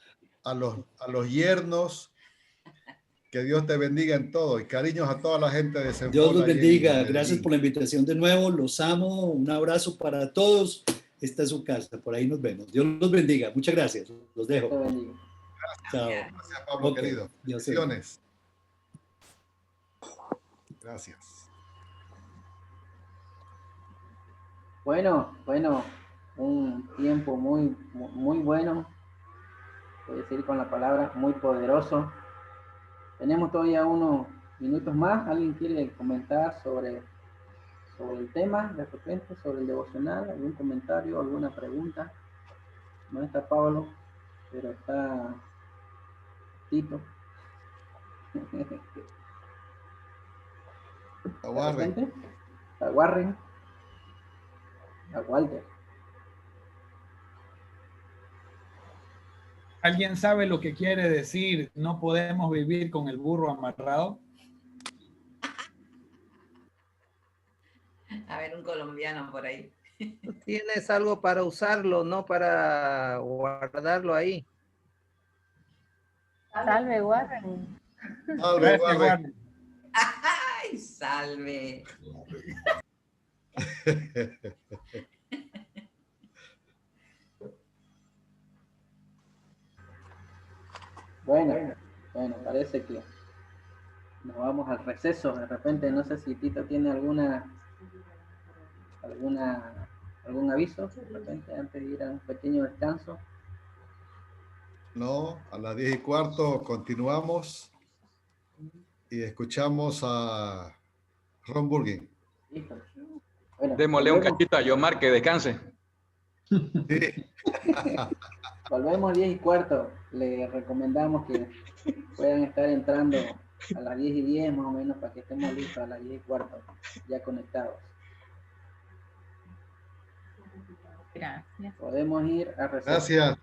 a los yernos. Que Dios te bendiga en todo y cariños a toda la gente de Senfona. Dios los bendiga. Gracias por la invitación de nuevo. Los amo. Un abrazo para todos. Esta es su casa. Por ahí nos vemos. Dios los bendiga. Muchas gracias. Los dejo. Gracias. Chao. Gracias, Pablo, querido. Bendiciones. Gracias. Bueno, un tiempo muy bueno, puedo decir con la palabra, muy poderoso. Tenemos todavía unos minutos más. ¿Alguien quiere comentar sobre el tema de repente, sobre el devocional? ¿Algún comentario, alguna pregunta? No está Pablo, pero está Tito. A Warren. A Warren. A Walter. ¿Alguien sabe lo que quiere decir no podemos vivir con el burro amarrado? A ver, un colombiano por ahí. Tienes algo para usarlo, no para guardarlo ahí. Salve, Warren. Salve, Warren. ¡Ay, salve! Bueno, parece que nos vamos al receso. De repente, no sé si Tito tiene algún aviso, de repente, antes de ir a un pequeño descanso. No, a las 10:15 continuamos y escuchamos a Ron Burgundy. Bueno, démosle un cachito a Yomar que descanse. Sí. Volvemos 10:15. Le recomendamos que puedan estar entrando a las 10:10 más o menos para que estemos listos a las 10:15 ya conectados. Gracias. Podemos ir a receso. Gracias.